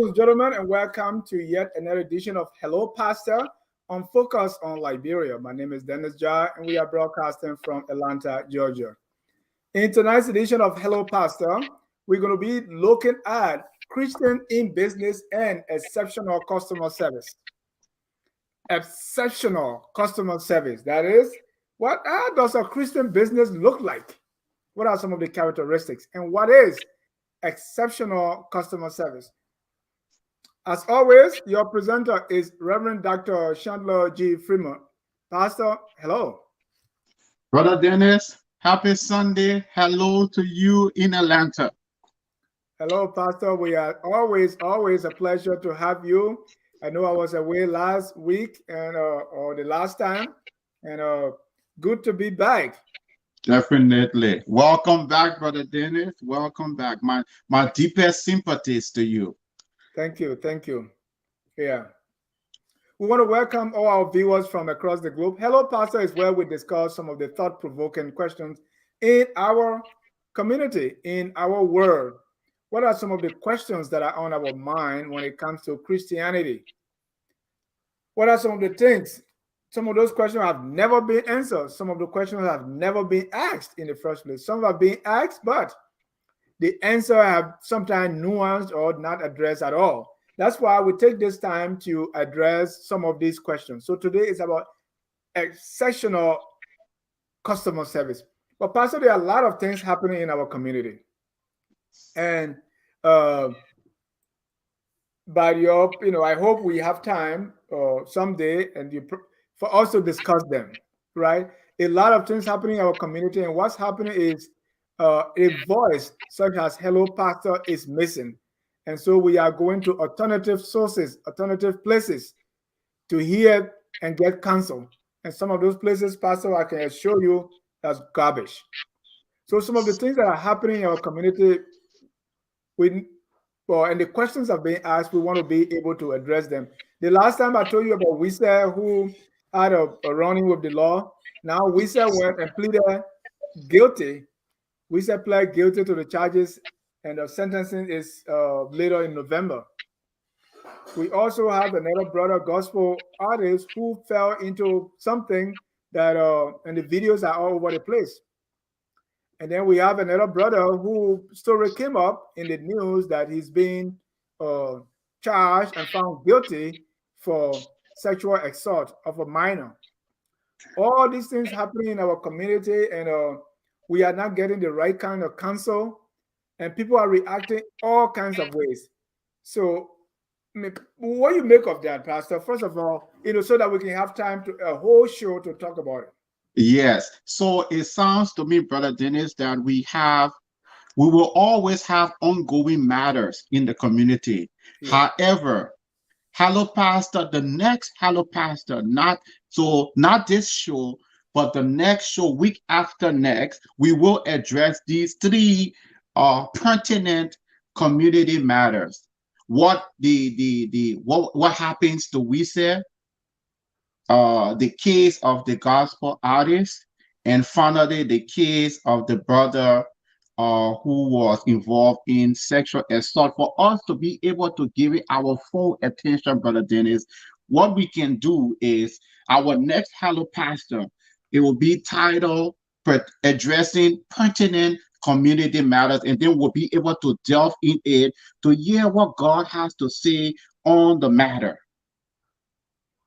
ladies and gentlemen, and welcome to yet another edition of Hello Pastor on Focus on Liberia. My name is Dennis Jar, and we are broadcasting from Atlanta, Georgia. In tonight's edition of Hello Pastor, we're going to be looking at Christian in business and exceptional customer service. Exceptional customer service. That is, how does a Christian business look like? What are some of the characteristics? And what is exceptional customer service? As always, your presenter is Reverend Dr. Chandler G. Freeman. Pastor, hello. Brother Dennis, happy Sunday. Hello to you in Atlanta. Hello, Pastor. We are always a pleasure to have you. I know I was away last week and or the last time, and good to be back. Definitely. Welcome back, Brother Dennis. Welcome back. My deepest sympathies to you. Thank you. Thank you. Yeah. We want to welcome all our viewers from across the globe. Hello, Pastor is where we discuss some of the thought-provoking questions in our community, in our world. What are some of the questions that are on our mind when it comes to Christianity? What are some of the things? Some of those questions have never been answered. Some of the questions have never been asked in the first place. Some have been asked, but the answer have sometimes nuanced or not addressed at all. That's why we take this time to address some of these questions. So today is about exceptional customer service. But Pastor, there are a lot of things happening in our community. And by I hope we have time someday for us to discuss them, right? A lot of things happening in our community, and what's happening is a voice such as Hello Pastor is missing. And so we are going to alternative sources, alternative places to hear and get counsel. And some of those places, Pastor, I can assure you, that's garbage. So some of the things that are happening in our community, and the questions are being asked, we want to be able to address them. The last time I told you about Wisa, who had a running with the law. Now Wisa went and pleaded guilty. Wisa pled guilty to the charges, and the sentencing is later in November. We also have another brother gospel artist who fell into something that, and the videos are all over the place. And then we have another brother who story came up in the news that he's being charged and found guilty for sexual assault of a minor. All these things happening in our community, and we are not getting the right kind of counsel, and people are reacting all kinds of ways. So, what do you make of that, Pastor? First of all, so that we can have time to a whole show to talk about it. Yes. So it sounds to me, Brother Dennis, that we will always have ongoing matters in the community. Yeah. However, Hello Pastor, the next Hello Pastor, not this show, but the next show, week after next, we will address these three pertinent community matters. What what happens to Wisa, the case of the gospel artist, and finally the case of the brother who was involved in sexual assault. For us to be able to give it our full attention, Brother Dennis, what we can do is our next Hello Pastor, it will be titled Addressing Pertinent Community Matters, and then we'll be able to delve in it to hear what God has to say on the matter.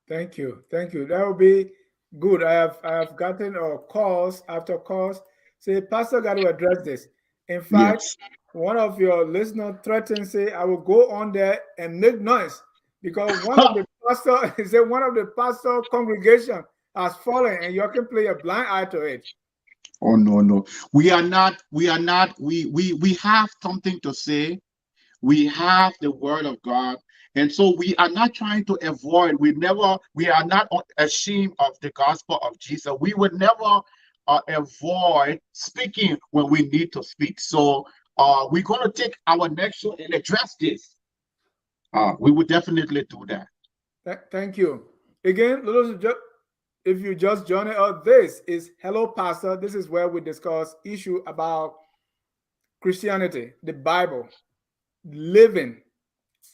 Thank you. That will be good. I have gotten calls after calls say, Pastor got to address this. In fact, yes, one of your listeners threatened, say, I will go on there and make noise because one of the pastor congregation has fallen, and you can play a blind eye to it. Oh no. We have something to say. We have the word of God. And so we are not trying to avoid, we are not ashamed of the gospel of Jesus. We would never avoid speaking when we need to speak. So we're going to take our next show and address this. We would definitely do that. Thank you. Again, if you just joined us, this is Hello Pastor. This is where we discuss issue about Christianity, the Bible, living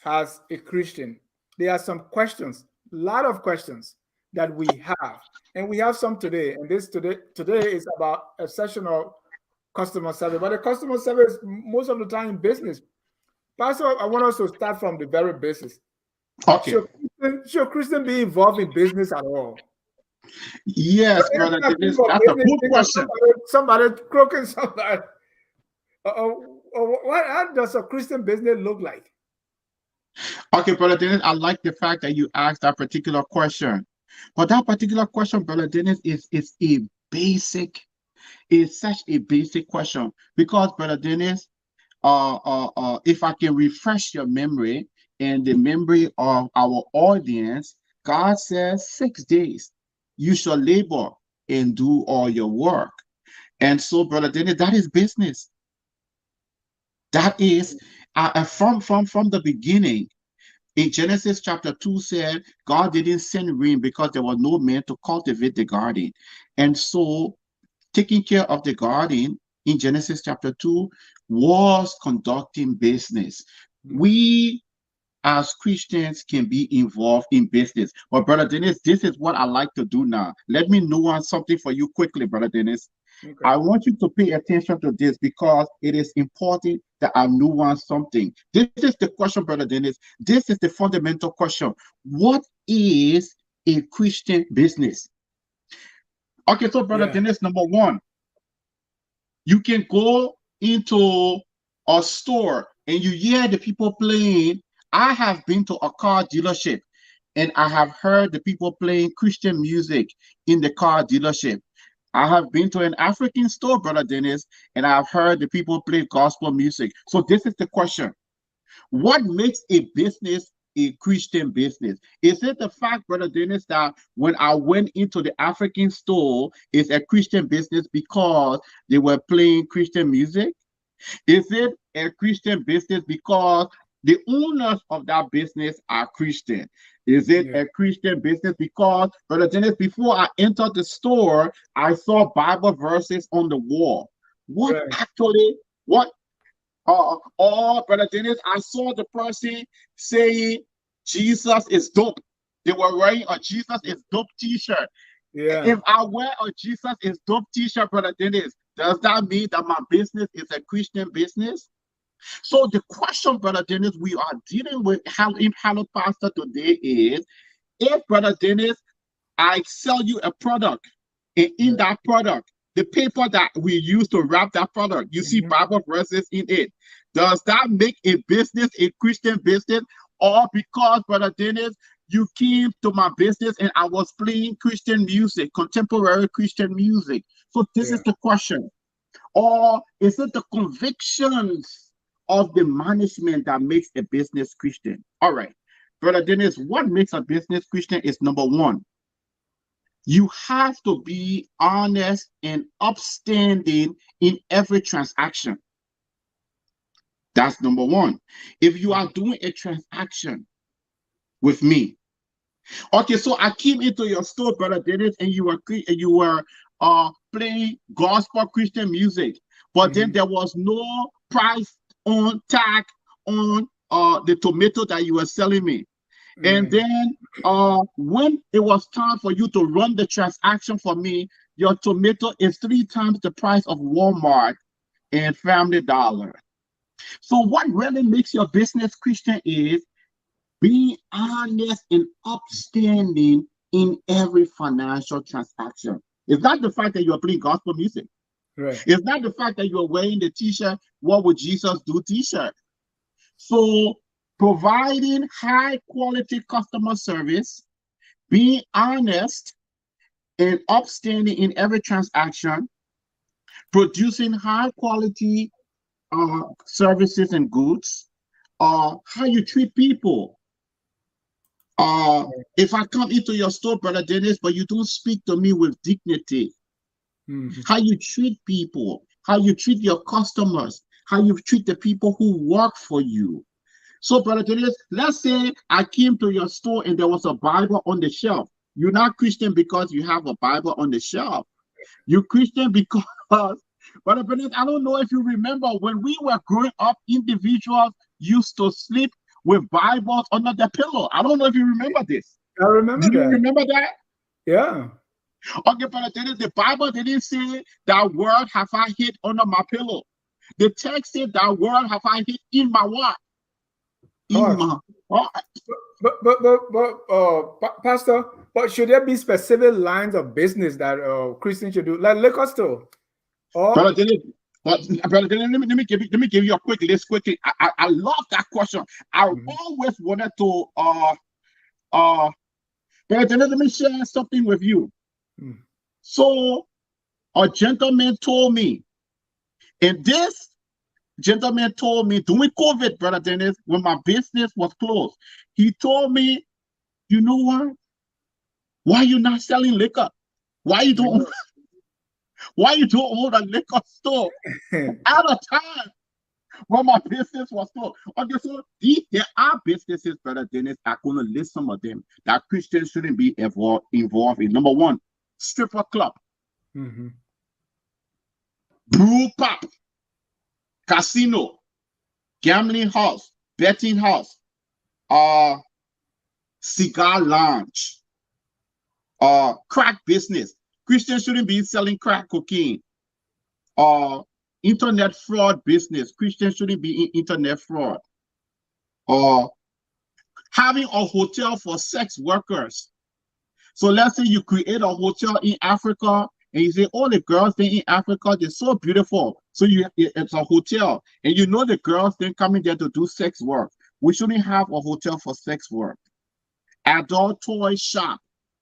as a Christian, there are some questions, a lot of questions that we have, and we have some today. And this today is about a session of customer service, but the customer service most of the time in business. Pastor, I want us to start from the very basis. Okay. Should Christian be involved in business at all? Yes, brother Anytime I think Dennis, of that's a business, good think of question. somebody croaking somebody. How does a Christian business look like? Okay, brother Dennis, I like the fact that you asked that particular question. But that particular question, brother Dennis, is a basic, is such a basic question. Because, brother Dennis, if I can refresh your memory and the memory of our audience, God says 6 days you shall labor and do all your work. And so, brother Dennis, that is business. That is from the beginning. In Genesis chapter 2 said, God didn't send rain because there was no man to cultivate the garden. And so taking care of the garden in Genesis chapter 2 was conducting business. We as Christians can be involved in business. But brother Dennis, this is what I like to do now. Let me nuance something for you quickly, brother Dennis. Okay. I want you to pay attention to this because it is important that I nuance something. This is the question, brother Dennis. This is the fundamental question. What is a Christian business? Okay, so brother Yeah. Dennis, number one, you can go into a store and you hear the people playing. I have been to a car dealership and I have heard the people playing Christian music in the car dealership. I have been to an African store, brother Dennis, and I've heard the people play gospel music. So this is the question. What makes a business a Christian business? Is it the fact, brother Dennis, that when I went into the African store, it's a Christian business because they were playing Christian music? Is it a Christian business because the owners of that business are Christian? Is it Yeah. a Christian business because, brother Dennis, before I entered the store, I saw Bible verses on the wall? What Right. actually, what brother Dennis, I saw the person saying Jesus is dope. They were wearing a Jesus is dope t-shirt. Yeah. If I wear a Jesus is dope t-shirt, brother Dennis, does that mean that my business is a Christian business? So the question, brother Dennis, we are dealing with in Hello Pastor today is, if brother Dennis, I sell you a product, and in Yeah. that product, the paper that we use to wrap that product, you see Mhm. Bible verses in it. Does that make a business a Christian business? Or because, brother Dennis, you came to my business and I was playing Christian music, contemporary Christian music? So this is Yeah. the question. Or is it the convictions of the management that makes a business Christian? All right. Brother Dennis, what makes a business Christian is number one, you have to be honest and upstanding in every transaction. That's number one. If you are doing a transaction with me, okay, so I came into your store, brother Dennis, and you were playing gospel Christian music, but then Mhm. there was no price on tag on the tomato that you were selling me. And Mhm. then when it was time for you to run the transaction for me, your tomato is 3 times the price of Walmart and Family Dollar. So what really makes your business Christian is being honest and upstanding in every financial transaction. It's not the fact that you're playing gospel music. Right. It's not the fact that you're wearing the t-shirt, what would Jesus do t-shirt. So providing high quality customer service, being honest and upstanding in every transaction, producing high quality services and goods, how you treat people. If I come into your store, brother Dennis, but you don't speak to me with dignity, Mhm. how you treat people, how you treat your customers, how you treat the people who work for you. So, brother Dennis, let's say I came to your store and there was a Bible on the shelf. You're not Christian because you have a Bible on the shelf. You're Christian because, brother Dennis, I don't know if you remember when we were growing up, individuals used to sleep with Bibles under their pillow. I don't know if you remember this. I remember Do you that. remember that? Yeah. Okay, Brother Dennis, the Bible didn't say that word have I hid under my pillow. The text said that word have I hid in my what? In Heart. my heart. Pastor, but should there be specific lines of business that Christians should do, like liquor store? Or Brother Dennis, Brother Dennis, let me give you a quick list quickly. I love that question. I Mhm. always wanted to uh Brother Dennis, let me share something with you. Mm. So a gentleman told me, and this gentleman told me during COVID, Brother Dennis, when my business was closed, he told me, you know what? Why you not selling liquor? Why you don't why you don't own a liquor store at a time when my business was closed? Okay, so there are businesses, Brother Dennis, I'm gonna list some of them that Christians shouldn't be involved in. Number one, stripper club, Mhm. brew pub, casino, gambling house, betting house, uh cigar lounge, crack business. Christians shouldn't be selling crack cocaine. Uh, internet fraud business. Christians shouldn't be in internet fraud. Or having a hotel for sex workers. So let's say you create a hotel in Africa and you say, oh, the girls there in Africa, they're so beautiful. So it's a hotel. And you know the girls then coming there to do sex work. We shouldn't have a hotel for sex work. Adult toy shop.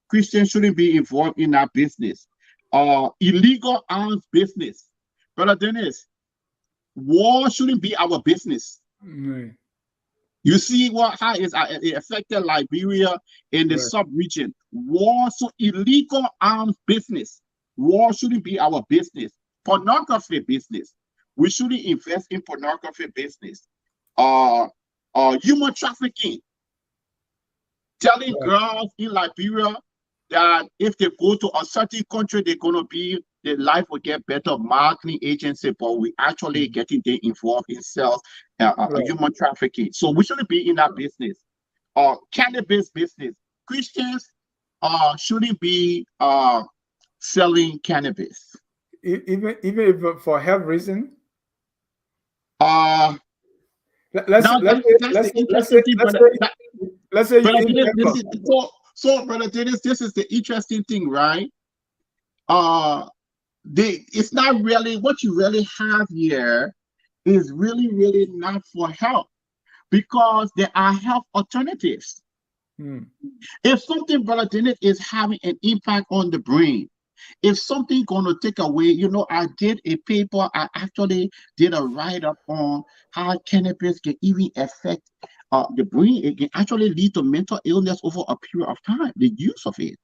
Christians shouldn't be involved in that business. Illegal arms business. Brother Dennis, war shouldn't be our business. Right. You see how it affected Liberia in the Right. sub-region. War, so illegal arms business. War shouldn't be our business. Pornography business. We shouldn't invest in pornography business. Uh, human trafficking. Telling Right. girls in Liberia that if they go to a certain country, they're gonna be their life will get better. Marketing agency, but we actually Mhm. getting them involved in sales, Right. human trafficking. So we shouldn't be in that business. Cannabis business. Christians shouldn't be selling cannabis. Even if for health reason. Uh Let's now let's say that's let's the say let's say interesting thing, let's brother. say let's say you Brother in Dennis, this Denver. is so brother Dennis, this is the interesting thing, right? Uh it's not really what you really have here is really not for health because there are health alternatives. Hmm. If something, brother Dennis, is having an impact on the brain, if something going to take away, I did a paper, I actually did a write-up on how cannabis can even affect the brain. It can actually lead to mental illness over a period of time, the use of it.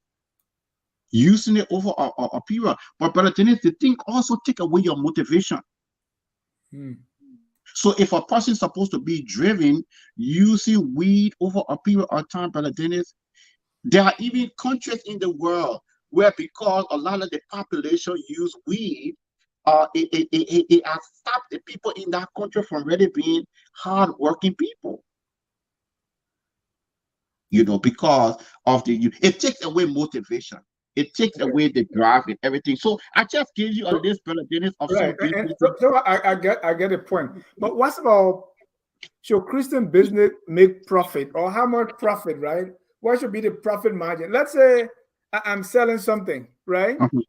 Using it over a period. But brother Dennis, the thing also take away your motivation. Hmm. So if a person is supposed to be driven using weed over a period of time, brother Dennis, there are even countries in the world where because a lot of the population use weed, it has stopped the people in that country from really being hardworking people. Because of it takes away motivation. It takes Okay. away the drive and everything. So I just gave you a So, list, brother Dennis, of right. some And so, businesses. so I get the point. But what's about should Christian business make profit or how much profit, right? What should be the profit margin? Let's say I'm selling something, right? Mhm,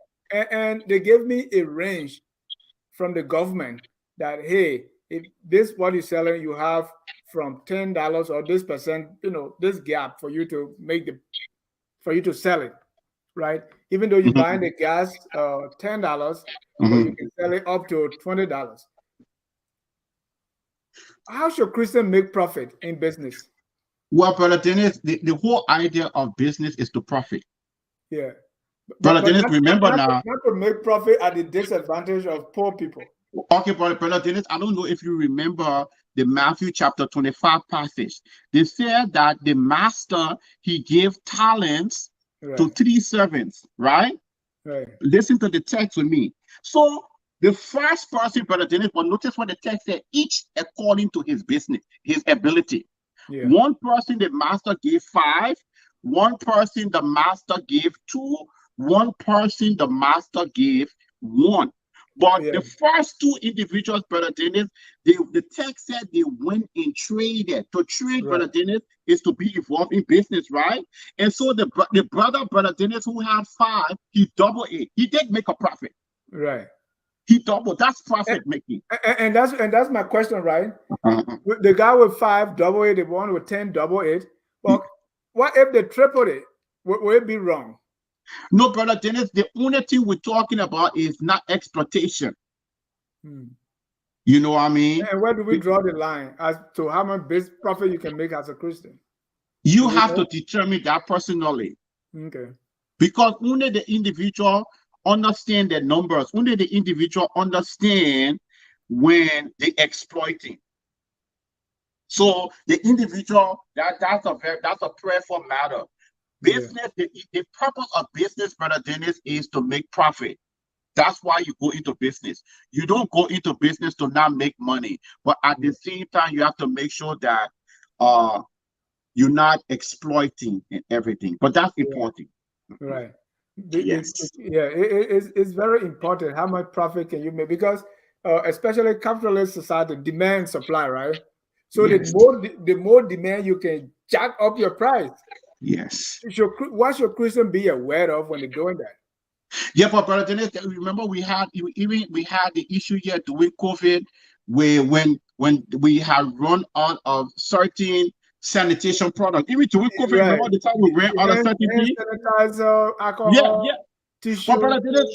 And they give me a range from the government that hey, if this what you're selling, you have from $10 or this percent, this gap for you to for you to sell it, right? Even though you're buying mhm, the gas $10, but you mhm. can sell it up to $20. How should Christian make profit in business? Well, brother Dennis, the whole idea of business is to profit. Yeah, Brother but Dennis, remember now. not to make profit at the disadvantage of poor people. Okay, brother Dennis, I don't know if you remember the Matthew chapter 25 passage. They said that the master, he gave talents to Right, 3 servants, right? right. Listen to the text with me. So the first person, brother Dennis, but notice what the text said, each according to his business, his ability. Yeah. One person the master gave 5, one person the master gave 2, one person the master gave 1. But Yeah. the first 2 individuals, Brother Dennis, the text said they went and traded. To trade, Right. Brother Dennis, is to be involved in business, right? And so the brother, Brother Dennis, who had 5, he doubled it. He did make a profit. Right. He doubled. That's And, profit making. and that's my question, right? Uh-huh. The guy with 5 double it, the one with 10 double it. But what if they tripled it? Will it be wrong? No, Brother Dennis, the only thing we're talking about is not exploitation. Hmm. You know what I mean? And where do we draw the line as to how much base profit you can make as a Christian? Do You we have to know? determine that personally, Okay. because only the individual understand the numbers. Only the individual understand when they exploiting. So the individual, that's a prayerful matter. Yeah. Business, the purpose of business, Brother Dennis, is to make profit. That's why you go into business. You don't go into business to not make money, but at the Yeah. same time, you have to make sure that uh you're not exploiting and everything. But that's Right. important. Mhm. Right. Yes. Yeah, it's very important how much profit can you make because especially capitalist society demand supply, right? So Yes. the more demand you can jack up your price. Yes. What should Christian be aware of when they're doing that? Yeah, but Brother Dennis, remember we had the issue here during COVID, where when we had run out of certain sanitation products. Even during COVID, Right. remember the time we ran out of certain Hand things? sanitizer, Yeah, alcohol, yeah. But tissue. Brother Dennis,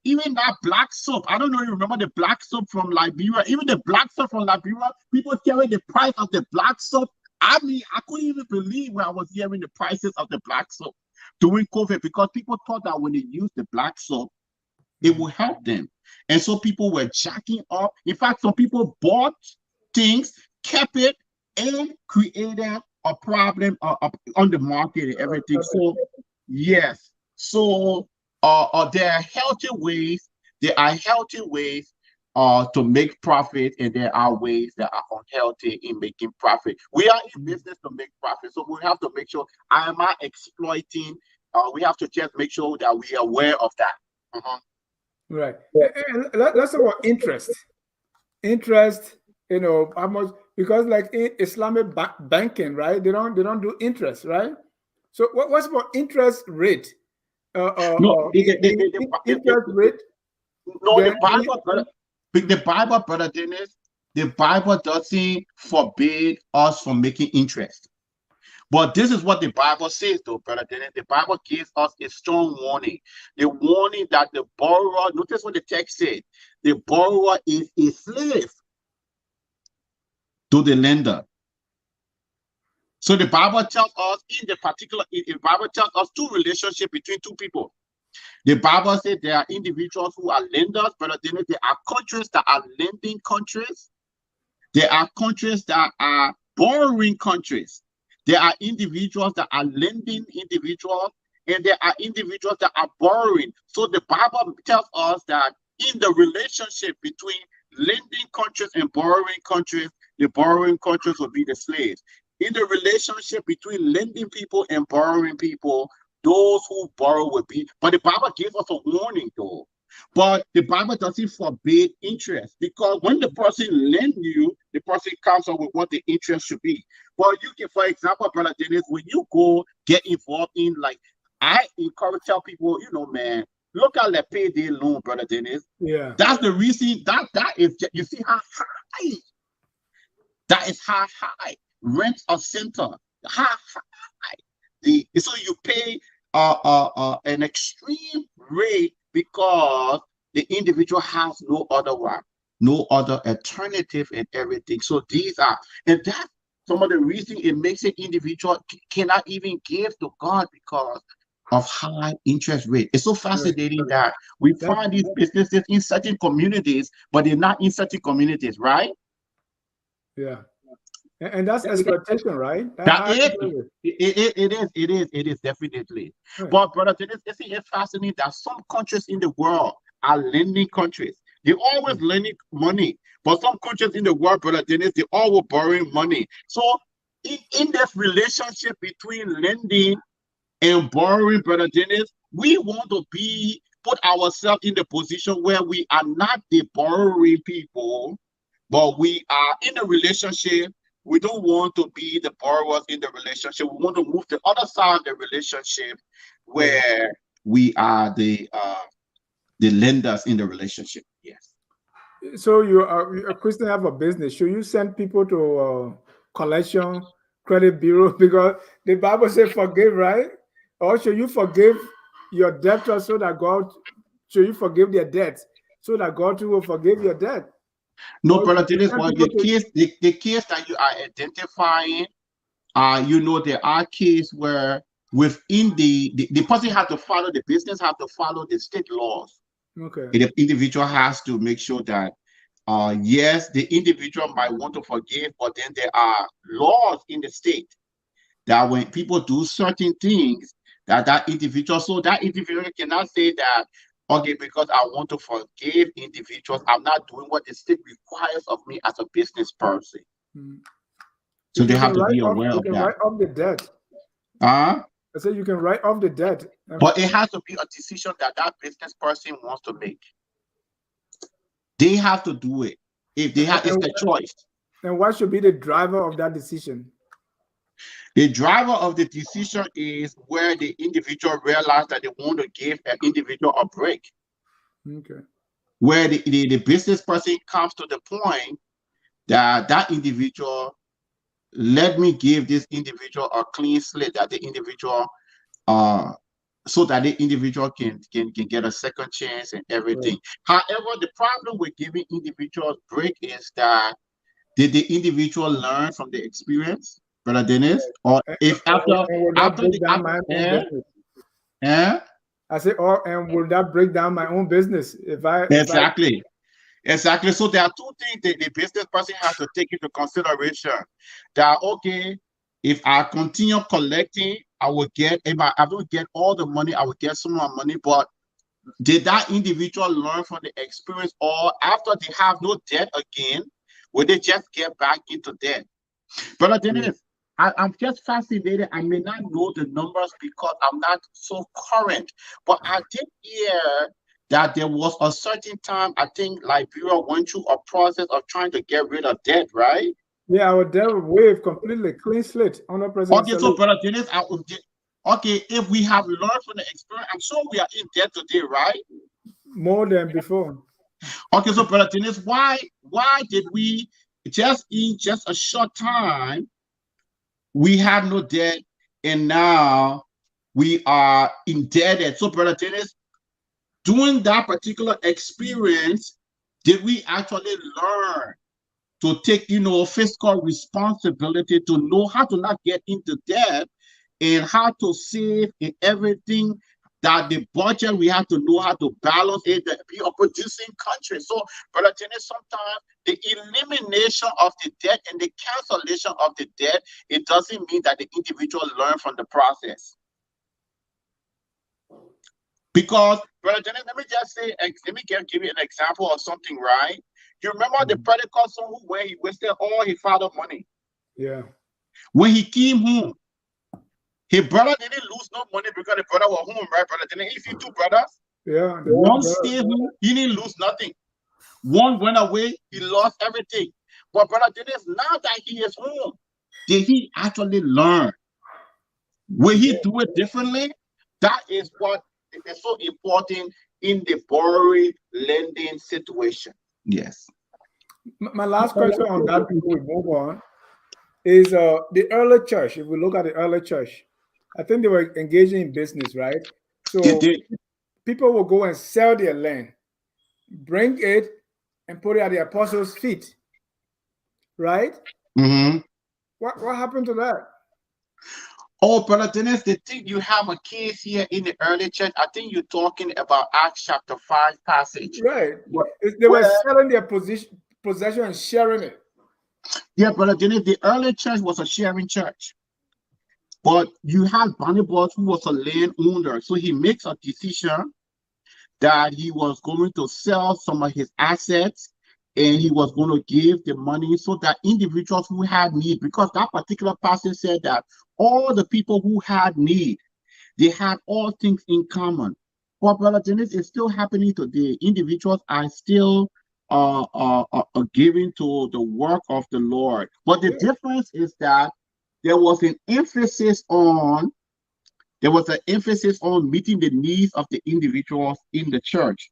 even that black soap, I don't know if you remember the black soap from Liberia. Even the black soap from Liberia, people carry the price of the black soap. I mean, I couldn't even believe when I was hearing the prices of the black soap during COVID, because people thought that when they use the black soap, it will Mhm. help them. And so people were jacking up. In fact, some people bought things, kept it, and created a problem on the market and everything. So, yes. So, there are healthy ways. There are healthy ways to make profit, and there are ways that are unhealthy in making profit. We are in business to make profit, so we have to make sure, am I exploiting? We have to just make sure that we are aware of that. Mhm. Right. And let's talk about interest. Interest, how much because like in Islamic banking, right? They don't do interest, right? So what's about interest rate? No, Interest rate. no, Then The Bible, Brother Dennis, the Bible doesn't forbid us from making interest. But this is what the Bible says, though, Brother Dennis. The Bible gives us a strong warning. The warning that the borrower, notice what the text said, the borrower is a slave to the lender. So the Bible tells us the Bible tells us two relationships between two people. The Bible says there are individuals who are lenders, Brother Dennis. There are countries that are lending countries. There are countries that are borrowing countries. There are individuals that are lending individuals, and there are individuals that are borrowing. So the Bible tells us that in the relationship between lending countries and borrowing countries, the borrowing countries will be the slaves. In the relationship between lending people and borrowing people, those who borrow will be. But the Bible gives us a warning, though. But the Bible doesn't forbid interest, because when the person lend you, the person comes up with what the interest should be. But you can, for example, Brother Dennis, when you go get involved in, like, I encourage tell people, man, look at the payday loan, Brother Dennis. yeah. That's the reason that is, you see how high that is, how high rent a center, how high so you pay an extreme rate because the individual has no other one, no other alternative and everything. So these are, and that's some of the reason it makes an individual cannot even give to God, because of high interest rate. It's so Right. fascinating that we That's find these businesses in certain communities, but they're not in certain communities, right? yeah. And that's exploitation, right? That That high is, interest rate. it is definitely. Right. But Brother Dennis, it's fascinating that some countries in the world are lending countries. They always lending money, but some countries in the world, Brother Dennis, they always borrowing money. So in this relationship between lending and borrowing, Brother Dennis, we want to put ourselves in the position where we are not the borrowing people, but we are in a relationship. We don't want to be the borrowers in the relationship. We want to move to the other side of the relationship where we are the lenders in the relationship. Yes. So you are a Christian, have a business. Should you send people to collection credit bureau because the Bible says forgive, right? Or should you forgive your debtors so that God should you forgive their debts so that God too will forgive your debt? No, Or Brother you Dennis, send well, people to the case that you are identifying, there are cases where within the person has to follow, the business have to follow the state laws. okay. And the individual has to make sure that yes, the individual might want to forgive, but then there are laws in the state that when people do certain things, that individual, so that individual cannot say that, okay, because I want to forgive individuals, I'm not doing what the state requires of me as a business person. Mm. So they You can have to write be off. aware You of can that. write off the debt. Uh, I said you can write off the debt. but it has to be a decision that that business person wants to make. They have to do it. If they have, it's And, their choice. and what should be the driver of that decision? The driver of the decision is where the individual realize that they want to give an individual a break. Okay. Where the business person comes to the point that that individual, let me give this individual a clean slate, that the individual so that the individual can get a second chance and Right. everything. However, the problem with giving individuals break is that did the individual learn from the experience, Brother Dennis? Or if And will that break the down my own business? eh? I say, oh, and will that break down my own business if I Exactly. Exactly. So there are two things that the business person has to take into consideration. That okay, if I continue collecting, I will get, if I don't get all the money, I will get some more money. But did that individual learn from the experience, or after they have no debt again, will they just get back into debt? Brother Dennis, I'm just fascinated. I may not know the numbers because I'm not so current, but I did hear that there was a certain time, I think Liberia went through a process of trying to get rid of debt, right? yeah, our debt wave completely clean slate, 100% Okay, so salute. Brother Dennis, okay, if we have learned from the experience, I'm sure we are in debt today, right? More than before. Okay, so Brother Dennis, why did we just in just a short time we have no debt and now we are indebted? So, Brother Dennis, during that particular experience, did we actually learn to take, fiscal responsibility, to know how to not get into debt and how to save in everything? That the budget, we have to know how to balance it, that be a producing country. So, Brother Jenny, sometimes the elimination of the debt and the cancellation of the debt, it doesn't mean that the individual learn from the process. Because, Brother Jenny, let me just say, let me give you an example of something, right? You remember the prodigal son where he wasted all his father's money? Yeah. When he came home, his brother didn't lose no money because the brother was home, right, Brother Jenny? You see two brothers? Yeah. One stayed home, he didn't lose nothing. One went away, he lost everything. But Brother Dennis, now that he is home, did he actually learn? Will he do it differently? That is what is so important in the borrowing lending situation. Yes. My last question on that before we move on is the early church. If we look at the early church, I think they were engaging in business, right? They So did. people will go and sell their land, bring it, and put it at the apostles' feet, right? Mm-hmm. What happened to that? Oh, Brother Dennis, the thing you have a case here in the early church. I think you're talking about Acts chapter 5 passage. Right. Where, They were where selling their possession and sharing it. yeah, Brother Dennis, the early church was a sharing church. But you have Barnabas who was a landowner. So he makes a decision that he was going to sell some of his assets and he was going to give the money so that individuals who had need, because that particular passage said that all the people who had need, they had all things in common. But Brother Dennis, it's still happening today. Individuals are still giving to the work of the Lord. But the difference is that there was an emphasis on meeting the needs of the individuals in the church.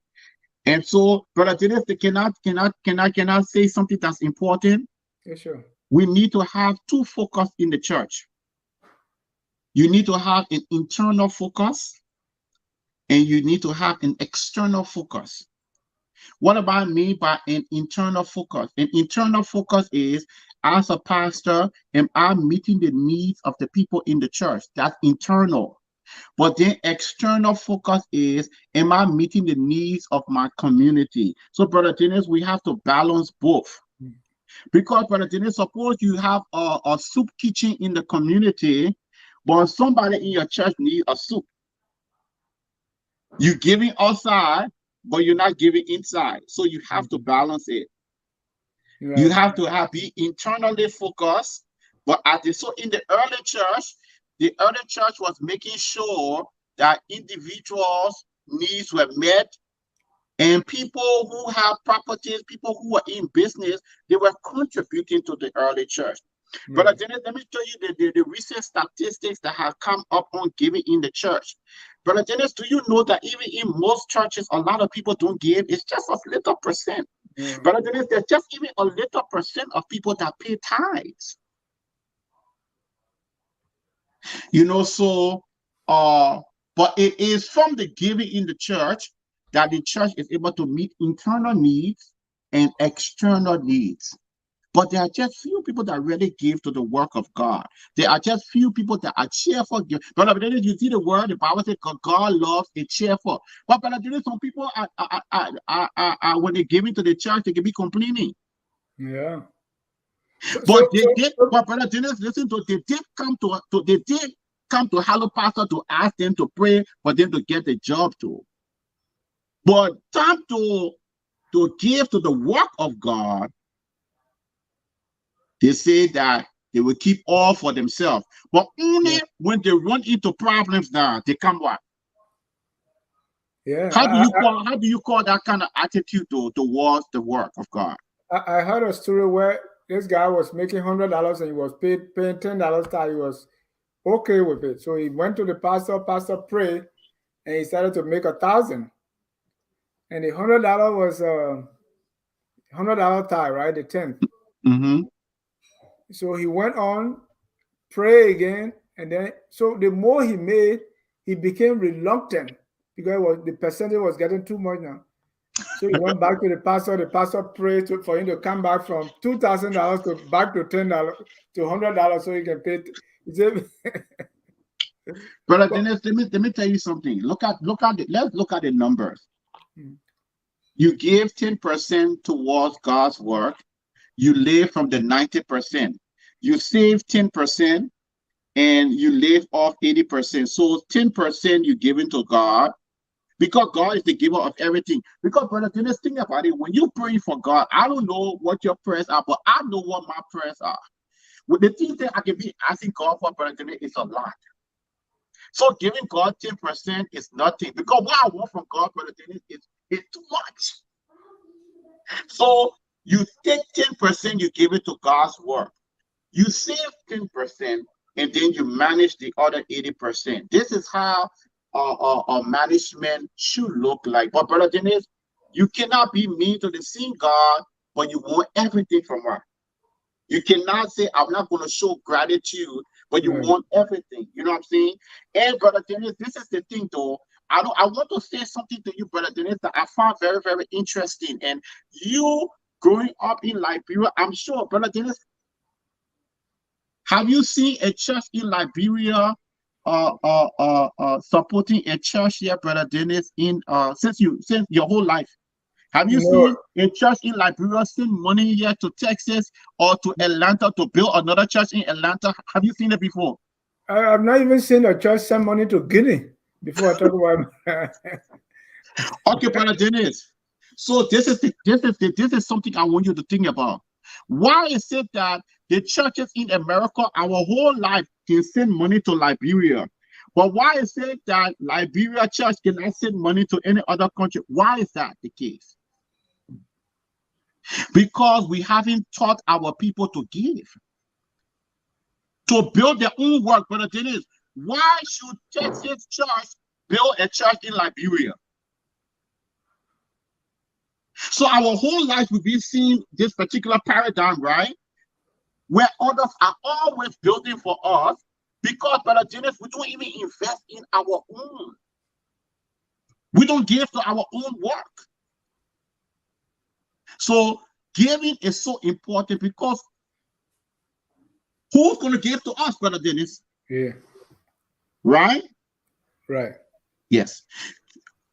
And so, Brother Dennis, they cannot say something that's important. Yeah, sure. We need to have two focus in the church. You need to have an internal focus, and you need to have an external focus. What do I mean by an internal focus? An internal focus is, as a pastor, am I meeting the needs of the people in the church? That's internal. But then external focus is, am I meeting the needs of my community? So, Brother Dennis, we have to balance both. Because, Brother Dennis, suppose you have a soup kitchen in the community, but somebody in your church needs a soup. You're giving outside, but you're not giving inside. So you have to balance it. Right. You have to be internally focused. But so in the early church was making sure that individuals' needs were met, and people who have properties, people who are in business, they were contributing to the early church. Brother Dennis, let me tell you the recent statistics that have come up on giving in the church. Brother Dennis, do you know that even in most churches, a lot of people don't give? It's just a little percent. Brother Dennis, there's just even a little percent of people that pay tithes. So, but it is from the giving in the church that the church is able to meet internal needs and external needs. But there are just few people that really give to the work of God. There are just few people that are cheerful. Brother Dennis, you see the word, the Bible says God loves a cheerful. But Brother Dennis, some people are when they give into the church, they can be complaining. Yeah. But Brother Dennis, listen to, they did come to Hello Pastor to ask them to pray for them to get the job too. But time to give to the work of God, they say that they will keep all for themselves. But only when they run into problems now, they come back. Yeah. How do you call that kind of attitude towards the work of God? I heard a story where this guy was making $100 and he was paying $10 that he was okay with it. So he went to the pastor prayed, and he started to make 1,000. And the $100 was $100 tie, right? The 10th. Mm-hmm. So he went on, pray again, and then so the more he made, he became reluctant because the percentage was getting too much now. So he went back to the pastor. The pastor prayed for him to come back from $2,000 to back to $10 to $100 so he can pay. Brother Dennis, let me tell you something. Let's look at the numbers. You give 10% towards God's work. You live from the 90%. You save 10% and you live off 80%. So 10% you give into God, because God is the giver of everything. Because, Brother Dennis, think about it. When you pray for God, I don't know what your prayers are, but I know what my prayers are. With the things that I can be asking God for, Brother Dennis, is a lot. So giving God 10% is nothing. Because what I want from God, Brother Dennis, is too much. So you take 10%, you give it to God's work. You save 10%, and then you manage the other 80%. This is how management should look like. But Brother Dennis, you cannot be mean to the same God, but you want everything from her. You cannot say, I'm not going to show gratitude, but you want everything. You know what I'm saying? And Brother Dennis, this is the thing though. I want to say something to you, Brother Dennis, that I found very, very interesting. And you growing up in Liberia, I'm sure, Brother Dennis, have you seen a church in Liberia supporting a church here, Brother Dennis, since your whole life? Have you seen a church in Liberia send money here to Texas or to Atlanta to build another church in Atlanta? Have you seen it before? I've not even seen a church send money to Guinea before I talk about. Okay, Brother Dennis. So this is something I want you to think about. Why is it that the churches in America, our whole life, can send money to Liberia? But why is it that Liberia church cannot send money to any other country? Why is that the case? Because we haven't taught our people to give, to build their own work. But the thing is, why should Texas church build a church in Liberia? So our whole life we've been seeing this particular paradigm, right? Where others are always building for us, because, Brother Dennis, we don't even invest in our own. We don't give to our own work. So giving is so important, because who's going to give to us, Brother Dennis? Yeah. Right? Right. Yes.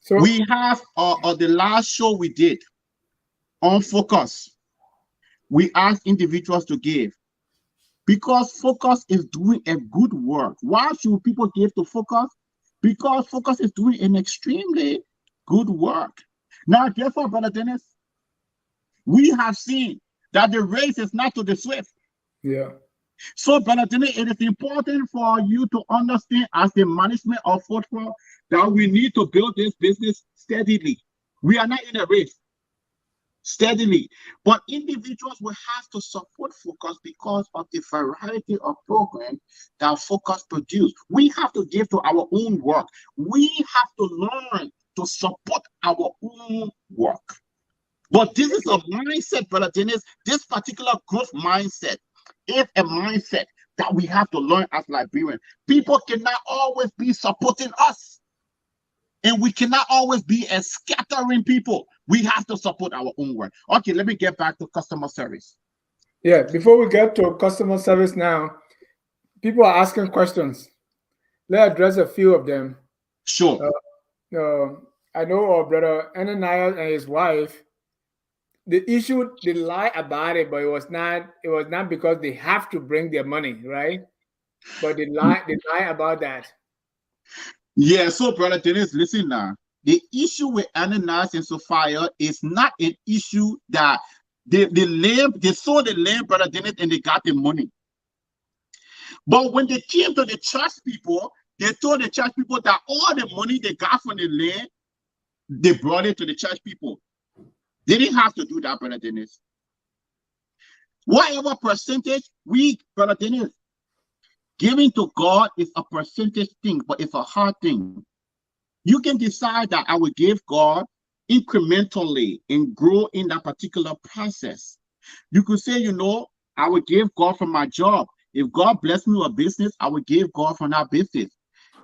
So we have the last show we did on focus. We asked individuals to give, because focus is doing a good work. Why should people give to focus? Because focus is doing an extremely good work. Now, guess what, Brother Dennis? We have seen that the race is not to the swift. Yeah. So, Brother Dennis, it is important for you to understand, as the management of football, that we need to build this business steadily. We are not in a race. Steadily, but individuals will have to support focus because of the variety of programs that focus produce. We have to give to our own work. We have to learn to support our own work. But this is a mindset, Brother Dennis. This particular growth mindset is a mindset that we have to learn as Liberians. People cannot always be supporting us, and we cannot always be a scattering people. We have to support our own work. Okay, let me get back to customer service. Yeah, before we get to customer service now, people are asking questions. Let's address a few of them. Sure. I know our brother Ananias and his wife, the issue, they lie about it, but it was not because they have to bring their money, right? But they lie about that. Yeah, so Brother Dennis, listen now. The issue with Ananias and Sophia is not an issue that they sold the land, Brother Dennis, and they got the money. But when they came to the church people, they told the church people that all the money they got from the land, they brought it to the church people. They didn't have to do that, Brother Dennis. Whatever percentage Brother Dennis, giving to God is a percentage thing, but it's a hard thing. You can decide that I will give God incrementally and grow in that particular process. You could say, I will give God from my job. If God bless me with a business, I will give God from that business.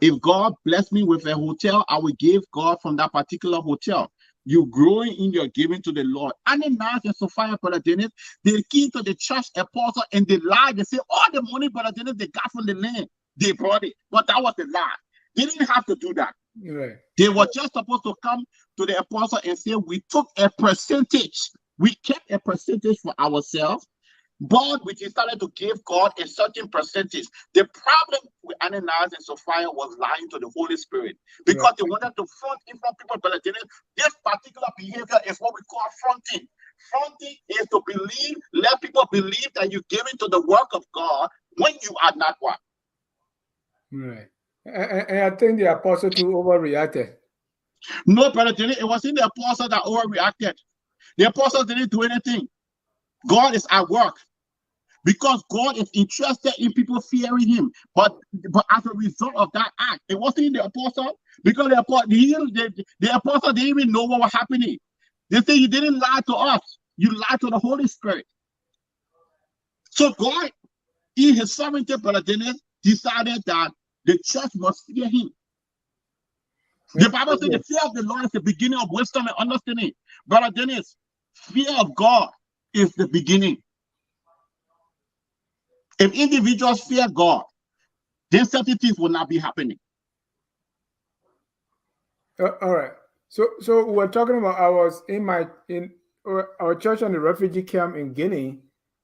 If God bless me with a hotel, I will give God from that particular hotel. You're growing in your giving to the Lord. Ananias and Sophia, Brother Dennis, they came to the church apostle and they lied. They say, all the money, Brother Dennis, they got from the land, they brought it. But that was a lie. They didn't have to do that. Right. They were just supposed to come to the apostle and say, we took a percentage. We kept a percentage for ourselves, but we decided to give God a certain percentage. The problem with Ananias and Sophia was lying to the Holy Spirit, because they wanted to front in front of people. But this particular behavior is what we call fronting. Fronting is to let people believe that you're giving to the work of God when you are not one. Right. And I think the apostle too overreacted. No, Brother Jenny, it wasn't the apostle that overreacted. The apostle didn't do anything. God is at work, because God is interested in people fearing him. But as a result of that act, it wasn't the apostle, because the apostle didn't even know what was happening. They say, you didn't lie to us, you lied to the Holy Spirit. So God, in his sovereignty, Brother Dennis, decided that the church must fear him. The Bible says the fear of the Lord is the beginning of wisdom and understanding. Brother Dennis, fear of God is the beginning. If individuals fear God, then certain things will not be happening. All right. So we're talking about, I was in our church on the refugee camp in Guinea.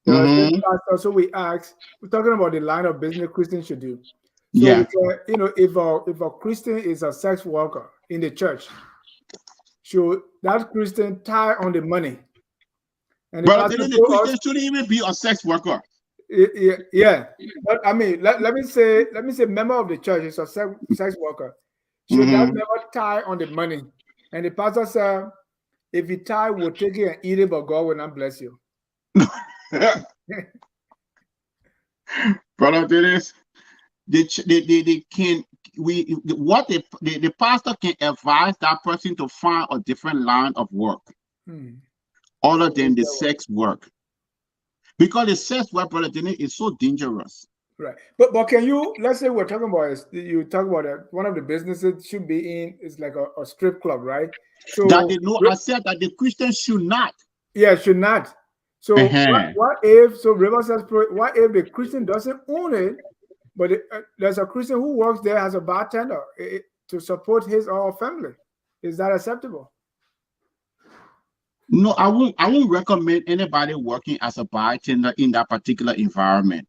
So we asked, we're talking about the line of business Christians should do. So we said, if a Christian is a sex worker in the church, should that Christian tie on the money? And the Brother pastor Dennis, the told us, Christian shouldn't even be a sex worker. yeah. But I mean, let me say, member of the church is a sex worker. Should that Mhm. member tie on the money? And the pastor said, if you tie, we'll take it and eat it, but God will not bless you. Brother Dennis, they can the pastor can advise that person to find a different line of work other than the sex work, because the sex work, Brother Dennis, is so dangerous. Right. But can you, let's say we're talking about, you talk about one of the businesses should be in is like a strip club, right? That So they know, I said that the Christian should not. yeah, should not. So Uh-huh. what if, so River says, what if the Christian doesn't own it, but there's a Christian who works there as a bartender to support his or her family? Is that acceptable? No, I won't recommend anybody working as a bartender in that particular environment.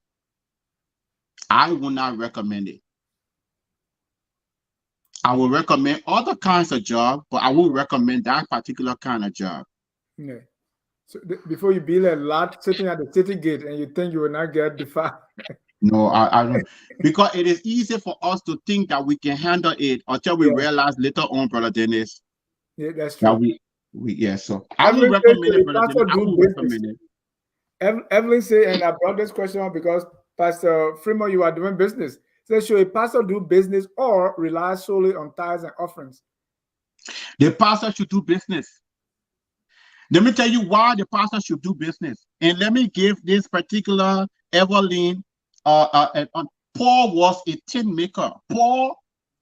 I will not recommend it. I will recommend other kinds of job, but I won't recommend that particular kind of job. Yeah. So before you build a lot sitting at the city gate and you think you will not get defiled. No, I don't, because it is easy for us to think that we can handle it until we Yeah, realize later on, Brother Dennis, yeah, that's that true. we yeah. So I won't Evelyn said, recommend should it, a Brother Dennis. pastor I do won't business? recommend it. Evelyn said, and I brought this question up because Pastor Freeman, you are doing business. Says, should a pastor do business or rely solely on tithes and offerings? The pastor should do business. Let me tell you why the pastor should do business. And let me give this particular Evelyn. Paul was a tin maker. Paul,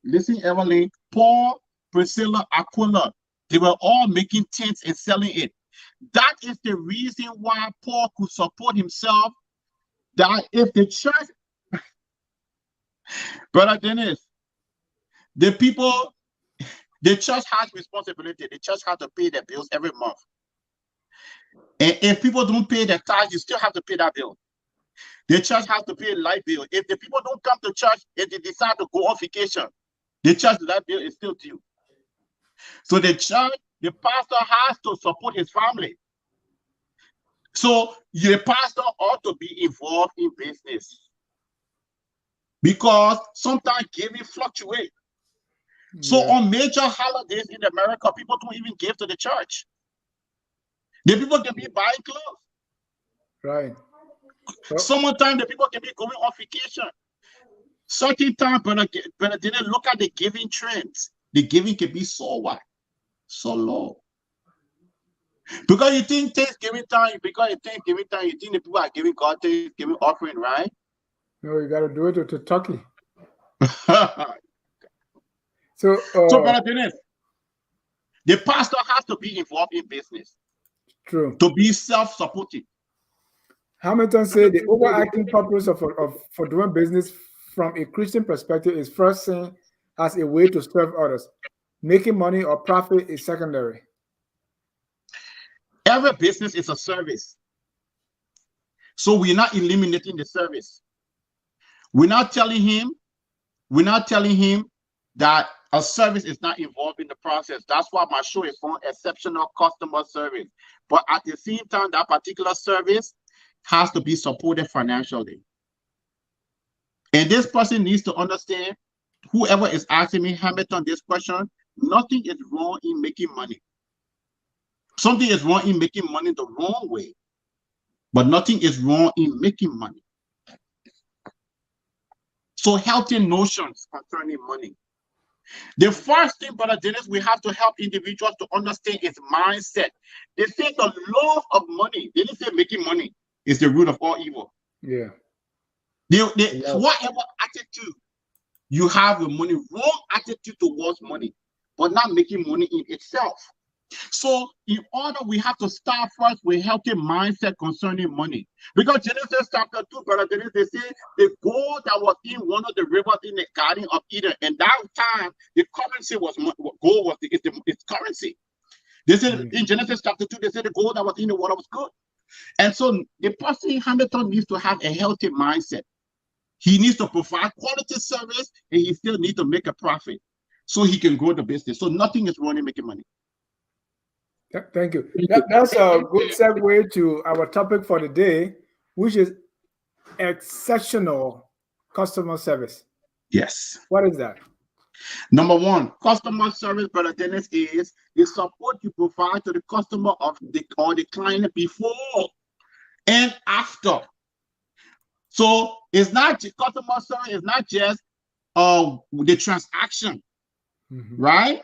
listen, Evelyn, Paul, Priscilla, Aquila, they were all making tins and selling it. That is the reason why Paul could support himself. That if the church, Brother Dennis, the people, the church has responsibility. The church has to pay their bills every month. And if people don't pay their tithes, you still have to pay that bill. The church has to pay a light bill. If the people don't come to church, if they decide to go on vacation, the church light bill is still due. So the church, the pastor has to support his family. So the pastor ought to be involved in business, because sometimes giving fluctuate. So on major holidays in America, people don't even give to the church. The people can be buying clothes. Right. Summertime, the people can be going on vacation. Certain time, Brother didn't look at the giving trends. The giving can be so what? So low. Because you think Thanksgiving time, you think the people are giving God Thanksgiving offering, right? No, you got to do it to Turkey. So, Brother Dennis, the pastor has to be involved in business. True. To be self-supporting. Hamilton said the overarching purpose for doing business from a Christian perspective is first seen as a way to serve others. Making money or profit is secondary. Every business is a service. So we're not eliminating the service. We're not telling him that a service is not involved in the process. That's why my show is on exceptional customer service. But at the same time, that particular service has to be supported financially. And this person needs to understand, whoever is asking me, Hamilton, this question, nothing is wrong in making money. Something is wrong in making money the wrong way, but nothing is wrong in making money. So healthy notions concerning money. The first thing, Brother Dennis, we have to help individuals to understand is mindset. They say the love of money, they didn't say making money, is the root of all evil. Yeah. Whatever attitude you have with money, wrong attitude towards money, but not making money in itself. So in order, we have to start first with healthy mindset concerning money. Because Genesis chapter 2, Brother Dennis, they say the gold that was in one of the rivers in the Garden of Eden, and that time the currency was gold was its currency. They said in Genesis chapter 2, they said the gold that was in the water was good. And so the person, Hamilton, needs to have a healthy mindset. He needs to provide quality service, and he still needs to make a profit so he can grow the business. So nothing is wrong in making money. Thank you. Thank you. That's a good segue to our topic for the day, which is exceptional customer service. Yes. What is that? Number one, customer service, Brother Dennis, is the support you provide to the customer of the or the client before and after. So it's not customer service, it's not just the transaction, right?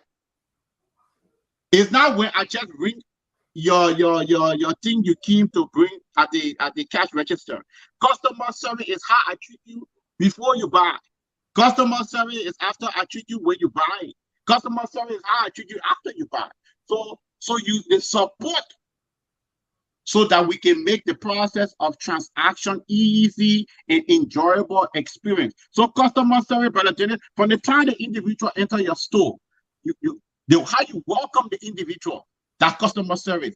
It's not when I just ring your thing you came to bring at the cash register. Customer service is how I treat you before you buy. Customer service is after I treat you when you buy. Customer service is how I treat you after you buy. So you the support so that we can make the process of transaction easy and enjoyable experience. So customer service, Brother Dennis, from the time the individual enter your store, how you welcome the individual, that customer service.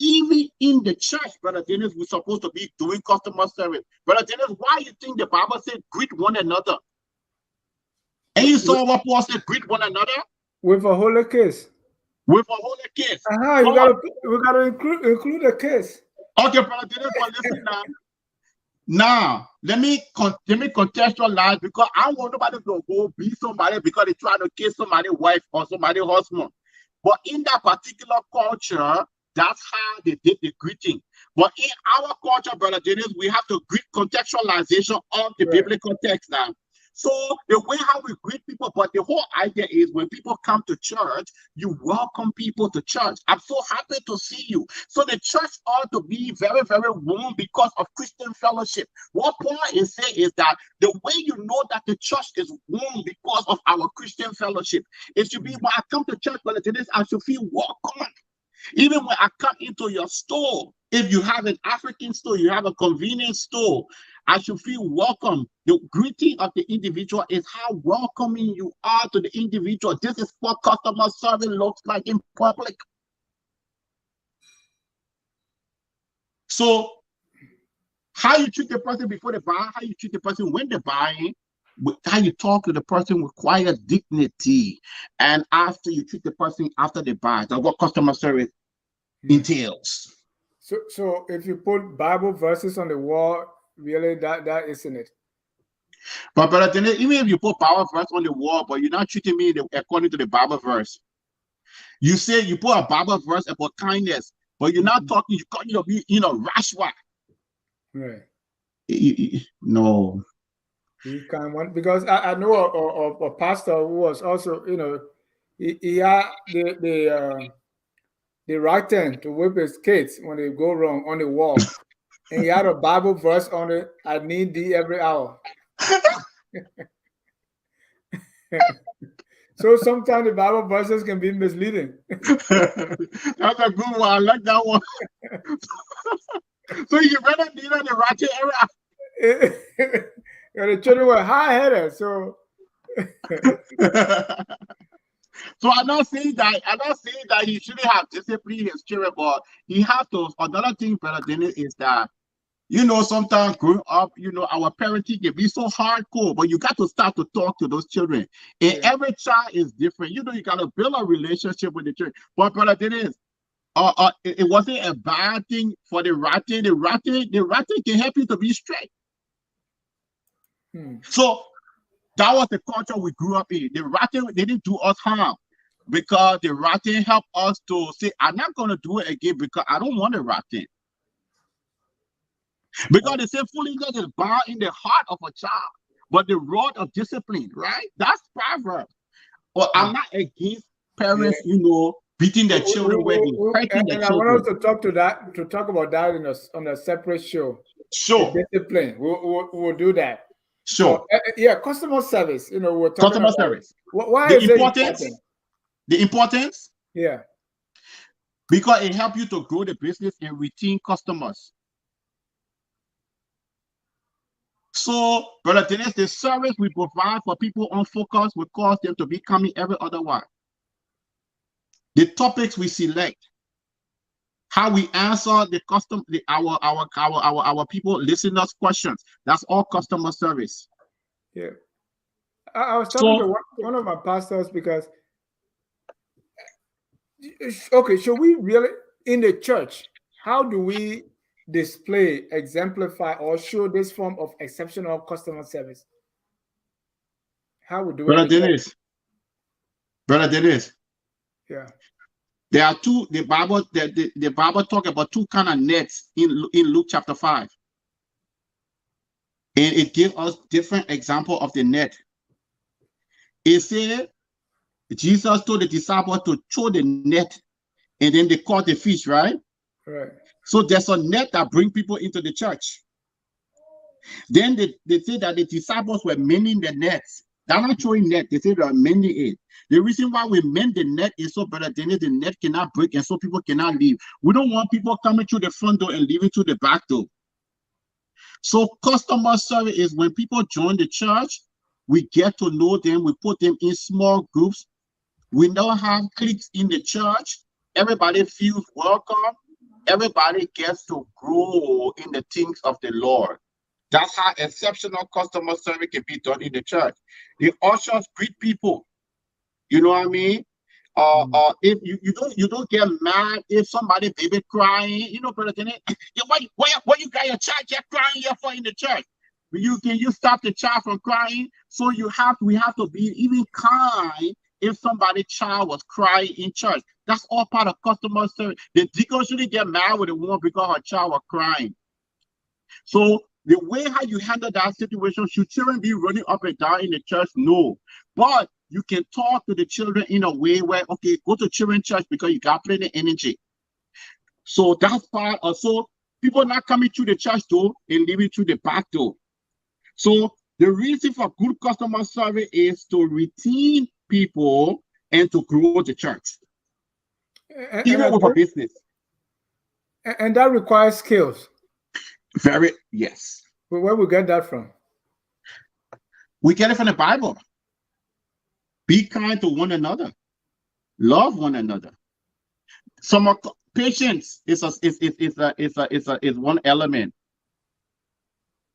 Even in the church, Brother Dennis, we're supposed to be doing customer service. Brother Dennis, why you think the Bible said greet one another? And you saw what Paul said, greet one another? With a holy kiss. With a holy kiss. We gotta include a kiss. Okay, Brother Dennis, but listen now. Now, let me contextualize, because I want nobody to go be somebody because they try to kiss somebody's wife or somebody's husband. But in that particular culture, that's how they did the greeting. But in our culture, Brother Dennis, we have to greet contextualization of the biblical text now. So the way how we greet people, but the whole idea is when people come to church, you welcome people to church. I'm so happy to see you. So the church ought to be very, very warm because of Christian fellowship. What Paul is saying is that the way you know that the church is warm because of our Christian fellowship, it should be when I come to church, Brother Dennis, I should feel welcome. Even when I come into your store, if you have an African store, you have a convenience store, I should feel welcome. The greeting of the individual is how welcoming you are to the individual. This is what customer service looks like in public. So, how you treat the person before they buy, how you treat the person when they're buying, how you talk to the person requires dignity. And after you treat the person after they buy, that's what customer service entails. So if you put Bible verses on the wall, really that isn't it. But Brother, even if you put Bible verse on the wall, but you're not treating me according to the Bible verse. You say you put a Bible verse about kindness, but you're not talking. You rash one. Right. No. You can't want, because I know a pastor who was also, he had the right hand to whip his kids when they go wrong on the wall. And he had a Bible verse on it, I need thee every hour. So sometimes the Bible verses can be misleading. That's a good one. I like that one. So you better need on the ratchet area. The children were high-headed, so so I'm not saying that he shouldn't have disciplined his children, but he has to. Another thing, Brother Dennis, is that sometimes growing up, our parenting can be so hardcore, but you got to start to talk to those children. And every child is different. You got to build a relationship with the children. But Brother Dennis, it wasn't a bad thing for the ratting. The ratting can help you to be straight. So that was the culture we grew up in. The ratting didn't do us harm because the ratting helped us to say, I'm not going to do it again because I don't want to ratting. Because they say foolishness is bound in the heart of a child, but the rod of discipline, right? That's Proverbs. Or I'm not against parents, beating their children where they hurting their children. I want us to talk about that on a separate show. Sure. The discipline. We'll do that. Sure. So, customer service. We're talking customer about service. Why is it important? The importance? Yeah. Because it helps you to grow the business and retain customers. So, Brother Dennis, the service we provide for people on focus will cause them to be coming every other one. The topics we select, how we answer our people listeners' questions. That's all customer service. Yeah, I was talking to one of my pastors because Okay, so we really in the church, how do we display, exemplify, or show this form of exceptional customer service? How we do it Brother in church? Dennis, Brother Dennis, Yeah. there are two, the Bible talk about two kind of nets in Luke chapter 5. And it gives us different example of the net. It said Jesus told the disciples to throw the net, and then they caught the fish, right? Right. So there's a net that bring people into the church. Then they say that the disciples were mending the nets. They're not throwing net, they say they are mending it. The reason why we mend the net is so, Brother Dennis, the net cannot break and so people cannot leave. We don't want people coming through the front door and leaving through the back door. So customer service is when people join the church, we get to know them, we put them in small groups. We don't have cliques in the church. Everybody feels welcome. Everybody gets to grow in the things of the Lord. That's how exceptional customer service can be done in the church. The ushers greet people. You know what I mean? If you don't get mad if somebody baby crying, you know, Brother Dennis, why you got your child just crying here for in the church? You stop the child from crying? So we have to be even kind if somebody's child was crying in church. That's all part of customer service. The deacon shouldn't get mad with the woman because her child was crying. So the way how you handle that situation, should children be running up and down in the church? No. But you can talk to the children in a way where, okay, go to children's church because you got plenty of energy. So that's part of, so people not coming through the church door and leaving through the back door. So the reason for good customer service is to retain people and to grow the church, even with a business. And that requires skills. Very, yes. But where we get that from? We get it from the Bible. Be kind to one another. Love one another. Some patience is one element.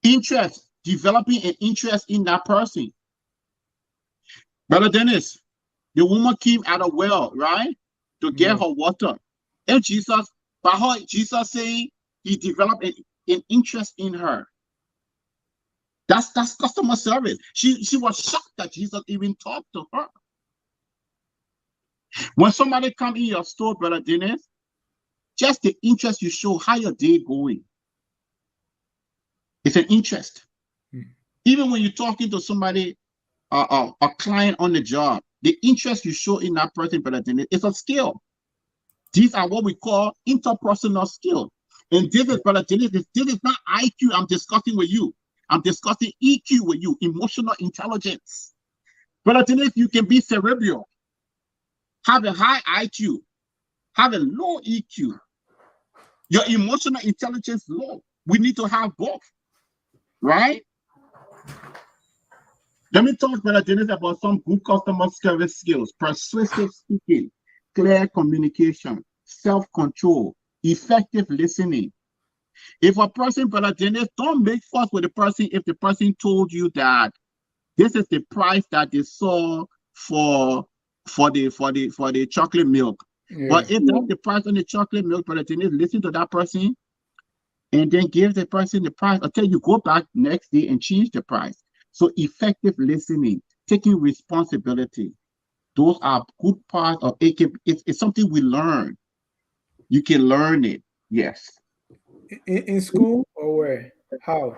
Interest, developing an interest in that person. Brother Dennis, the woman came at a well, right, to get her water. And Jesus saying he developed an interest in her. That's customer service. She was shocked that Jesus even talked to her. When somebody come in your store, Brother Dennis, just the interest you show, how your day going. It's an interest. Even when you're talking to somebody, a client on the job, the interest you show in that person, Brother Dennis, is a skill. These are what we call interpersonal skill. And this is, Brother Dennis, this is not IQ I'm discussing with you. I'm discussing EQ with you, emotional intelligence. Brother Dennis, you can be cerebral, have a high IQ, have a low EQ. Your emotional intelligence low. We need to have both, right? Let me talk, Brother Dennis, about some good customer service skills: persuasive speaking, clear communication, self-control, effective listening. If a person, Brother Dennis, don't make fuss with the person if the person told you that this is the price that they saw for the chocolate milk. Yeah. But if that's the price on the chocolate milk, Brother Dennis, listen to that person and then give the person the price until you go back next day and change the price. So effective listening, taking responsibility, those are good parts of it. It's something we learn. You can learn it, yes. In school or where? How?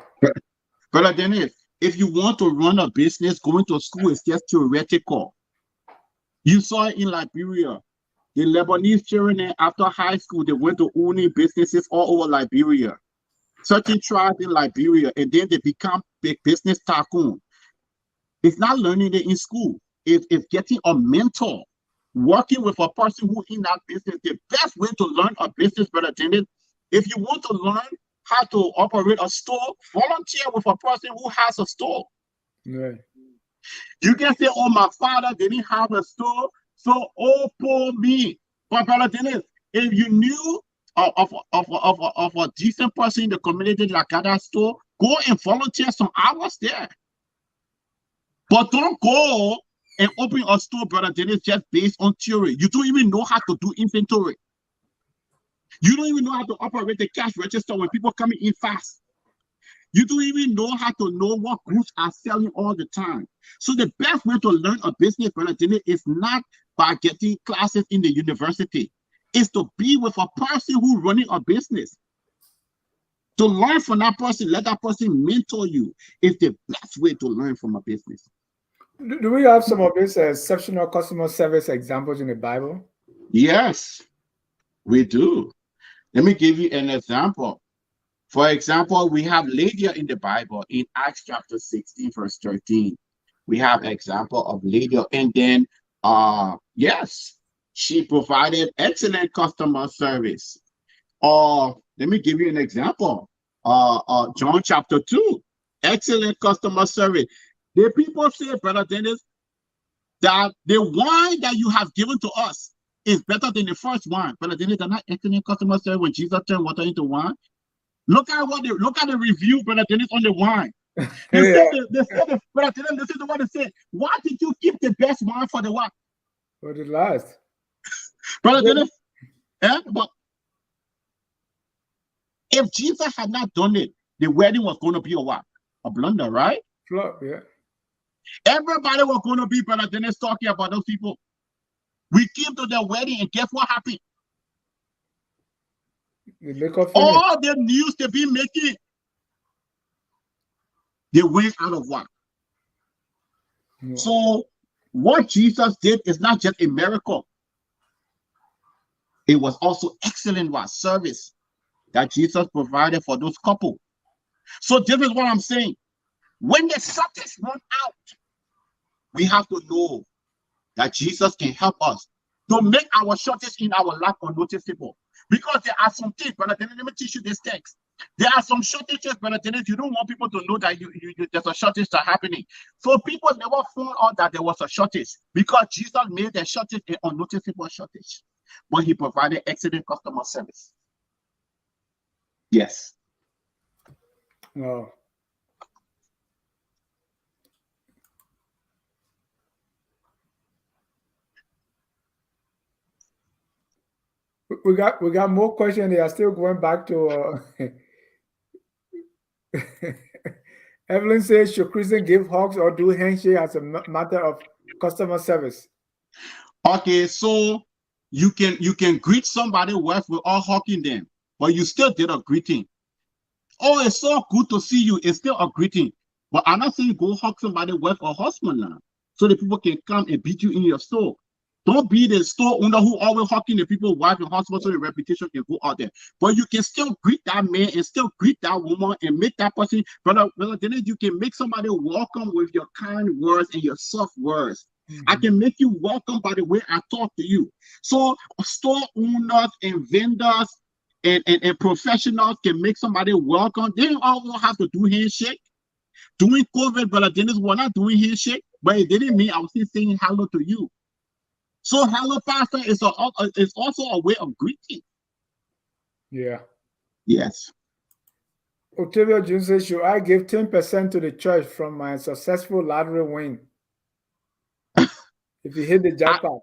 Brother Dennis, if you want to run a business, going to school is just theoretical. You saw it in Liberia. The Lebanese children, after high school, they went to owning businesses all over Liberia. Certain tribes in Liberia, and then they become big business tycoon. It's not learning it in school. It's getting a mentor, working with a person who in that business. The best way to learn a business, Brother Dennis, if you want to learn how to operate a store, volunteer with a person who has a store. Right. You can say, oh, my father didn't have a store, so oh, poor me. But Brother Dennis, if you knew of a decent person in the community that got that store, go and volunteer some hours there. But don't go and open a store, Brother Dennis, just based on theory. You don't even know how to do inventory. You don't even know how to operate the cash register when people coming in fast. You don't even know how to know what goods are selling all the time. So the best way to learn a business, Brother Dennis, is not by getting classes in the university. It's to be with a person who's running a business. To learn from that person, let that person mentor you, is the best way to learn from a business. Do we have some of these exceptional customer service examples in the Bible? Yes, we do. Let me give you an example. For example, we have Lydia in the Bible in Acts chapter 16, verse 13. We have example of Lydia, and then yes, she provided excellent customer service. Or let me give you an example. John chapter 2, excellent customer service. The people say, Brother Dennis, that the wine that you have given to us is better than the first wine. Brother Dennis, they're not excellent customer service when Jesus turned water into wine. Look at the review, Brother Dennis, on the wine. They said, Brother Dennis, listen to what they said. Why did you keep the best wine for the what? For the last. Brother Dennis, but if Jesus had not done it, the wedding was going to be a what? A blunder, right? Flop, yeah. Everybody was going to be, Brother Dennis, talking about those people. We came to their wedding, and guess what happened? All the news they be making, they went out of whack. Yeah. So what Jesus did is not just a miracle. It was also excellent service that Jesus provided for those couple. So this is what I'm saying. When the shortage run out, we have to know that Jesus can help us to make our shortage in our life unnoticeable. Because there are some things, Brother Dennis, let me teach you this text. There are some shortages, Brother Dennis, you don't want people to know that there's a shortage that's happening. So people never found out that there was a shortage because Jesus made the shortage an unnoticeable shortage. But he provided excellent customer service. Yes. Wow. We got more questions. They are still going back to Evelyn says, should Christian give hugs or do handshake as a matter of customer service? Okay, so you can greet somebody without hugging them, but you still did a greeting. Oh, it's so good to see you. It's still a greeting. But I'm not saying go hug somebody with a husband now, so the people can come and beat you in your store. Don't be the store owner who always hugging the people, wife and husband, so the reputation can go out there. But you can still greet that man and still greet that woman and make that person, brother, Dennis, you can make somebody welcome with your kind words and your soft words. Mm-hmm. I can make you welcome by the way I talk to you. So store owners and vendors and professionals can make somebody welcome. They don't all have to do handshake. During COVID, Brother Dennis, we're not doing handshake, but it didn't mean I was still saying hello to you. So hello, Pastor, is also a way of greeting. Yeah. Yes. Octavio June says, should I give 10% to the church from my successful lottery win? If you hit the jackpot.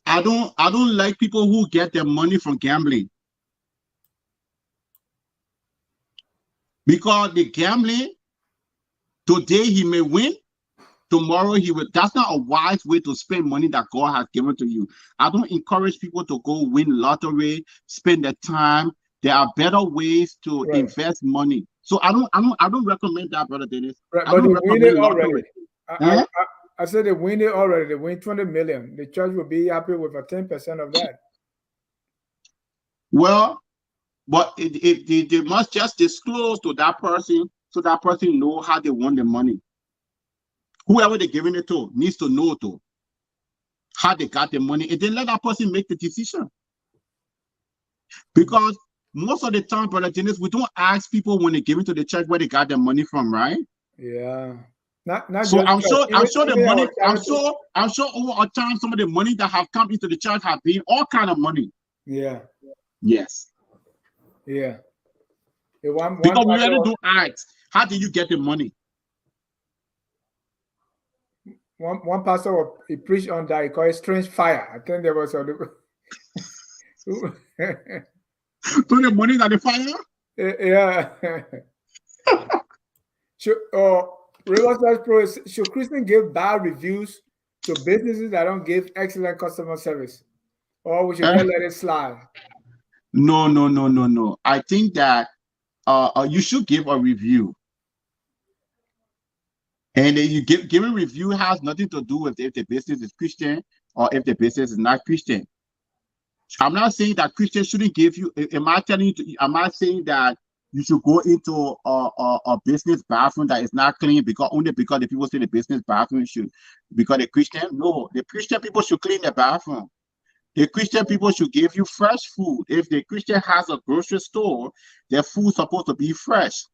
I don't like people who get their money from gambling. Because the gambling, today he may win, tomorrow he will. That's not a wise way to spend money that God has given to you. I don't encourage people to go win lottery, spend their time. There are better ways to invest money. So I don't recommend that, Brother Dennis. Right, I don't recommend lottery. I said they win it already. They win 20 million. The church will be happy with a 10% of that. Well, but they must just disclose to that person so that person know how they won the money. Whoever they're giving it to needs to know how they got the money, and then let that person make the decision. Because most of the time, Brother Dennis, we don't ask people when they give it to the church where they got their money from, right? Yeah. So I'm sure the money. I'm sure over a time, some of the money that have come into the church have been all kind of money. Yeah. Yes. Yeah. Because we really do ask, how did you get the money? one pastor he preached on that. He called it strange fire. I think there was a So the money that the fire. yeah. Should Riverside Pro should Christian give bad reviews to businesses that don't give excellent customer service, or we should just let it slide? No, no, no, no, no. I think that you should give a review. And then you give a review has nothing to do with if the business is Christian or if the business is not Christian. I'm not saying that Christians shouldn't give you. Am I telling you? Am I saying that you should go into a business bathroom that is not clean because the people say the business bathroom should because the Christian? No, the Christian people should clean the bathroom. The Christian people should give you fresh food. If the Christian has a grocery store, their food's supposed to be fresh.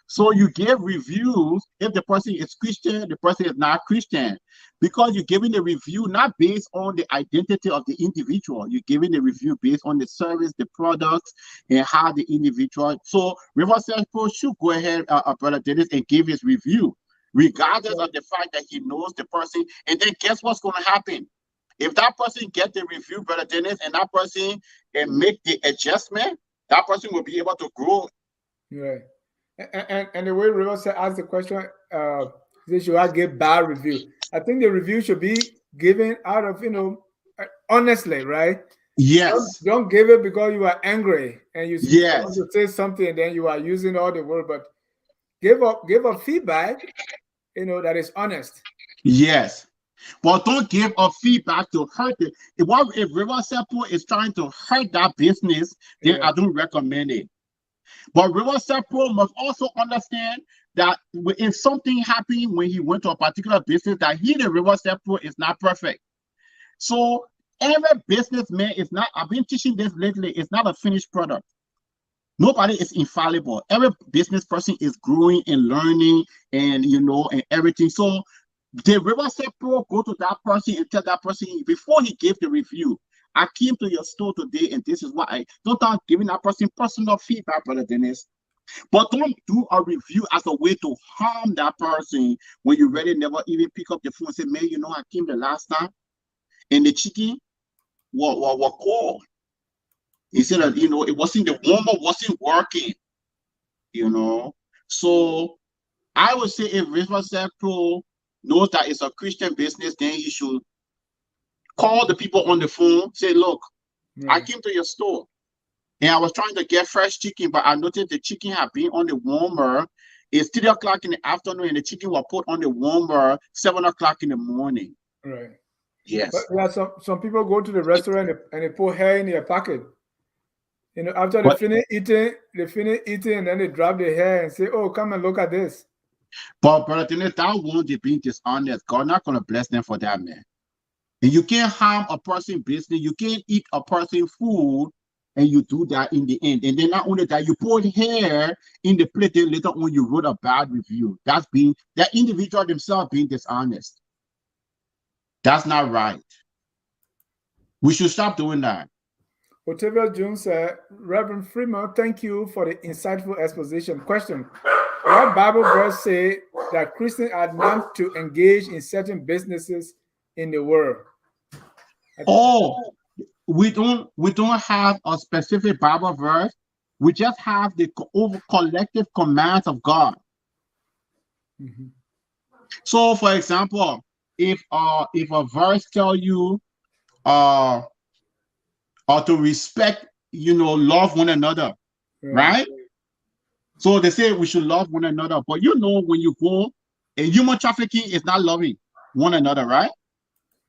So you give reviews if the person is Christian, the person is not Christian, because you're giving the review not based on the identity of the individual. You're giving the review based on the service, the products, and how the individual. So Riverside Pro should go ahead, Brother Dennis, and give his review, regardless of the fact that he knows the person. And then guess what's going to happen? If that person get the review, Brother Dennis, and that person can make the adjustment, that person will be able to grow. Right. And the way Riverside asked the question, should I give bad review? I think the review should be given out of, honestly, right? Yes. Don't give it because you are angry and you want Yes. to say something and then you are using all the word, but give a feedback, that is honest. Yes. But don't give a feedback to hurt it. If Riverside Pro is trying to hurt that business, then I don't recommend it. But Riverside Pro must also understand that if something happened when he went to a particular business, that the Riverside Pro is not perfect. So every businessman is not, I've been teaching this lately, it's not a finished product. Nobody is infallible. Every business person is growing and learning and, and everything. So the Riverside Pro go to that person and tell that person before he gave the review, I came to your store today and this is what don't start giving that person personal feedback, Brother Dennis. But don't do a review as a way to harm that person when you really never even pick up the phone and say, man, I came the last time and the chicken was cold. He said that, it wasn't, the warmer wasn't working, So I would say if Riverside Pro knows that it's a Christian business, then he should call the people on the phone, say, look, I came to your store and I was trying to get fresh chicken, but I noticed the chicken had been on the warmer. It's 3 o'clock in the afternoon and the chicken was put on the warmer 7 o'clock in the morning. Right. Yes. But yeah, some people go to the restaurant and they put hair in their pocket. After they finish eating and then they drop their hair and say, oh, come and look at this. But Brother Dennis, that won't be being dishonest. God not going to bless them for that, man. And you can't harm a person business. You can't eat a person food and you do that in the end. And then not only that, you put hair in the plate, then later on you wrote a bad review. That's that individual themselves being dishonest. That's not right. We should stop doing that. Otavia Jones said, Reverend Freeman, thank you for the insightful exposition. Question: what Bible verse say that Christians are not to engage in certain businesses in the world? We don't have a specific Bible verse. We just have the collective commands of God. Mm-hmm. So, for example, if a verse tell you or to respect, love one another, right? So they say we should love one another, but when you go, and human trafficking is not loving one another, right?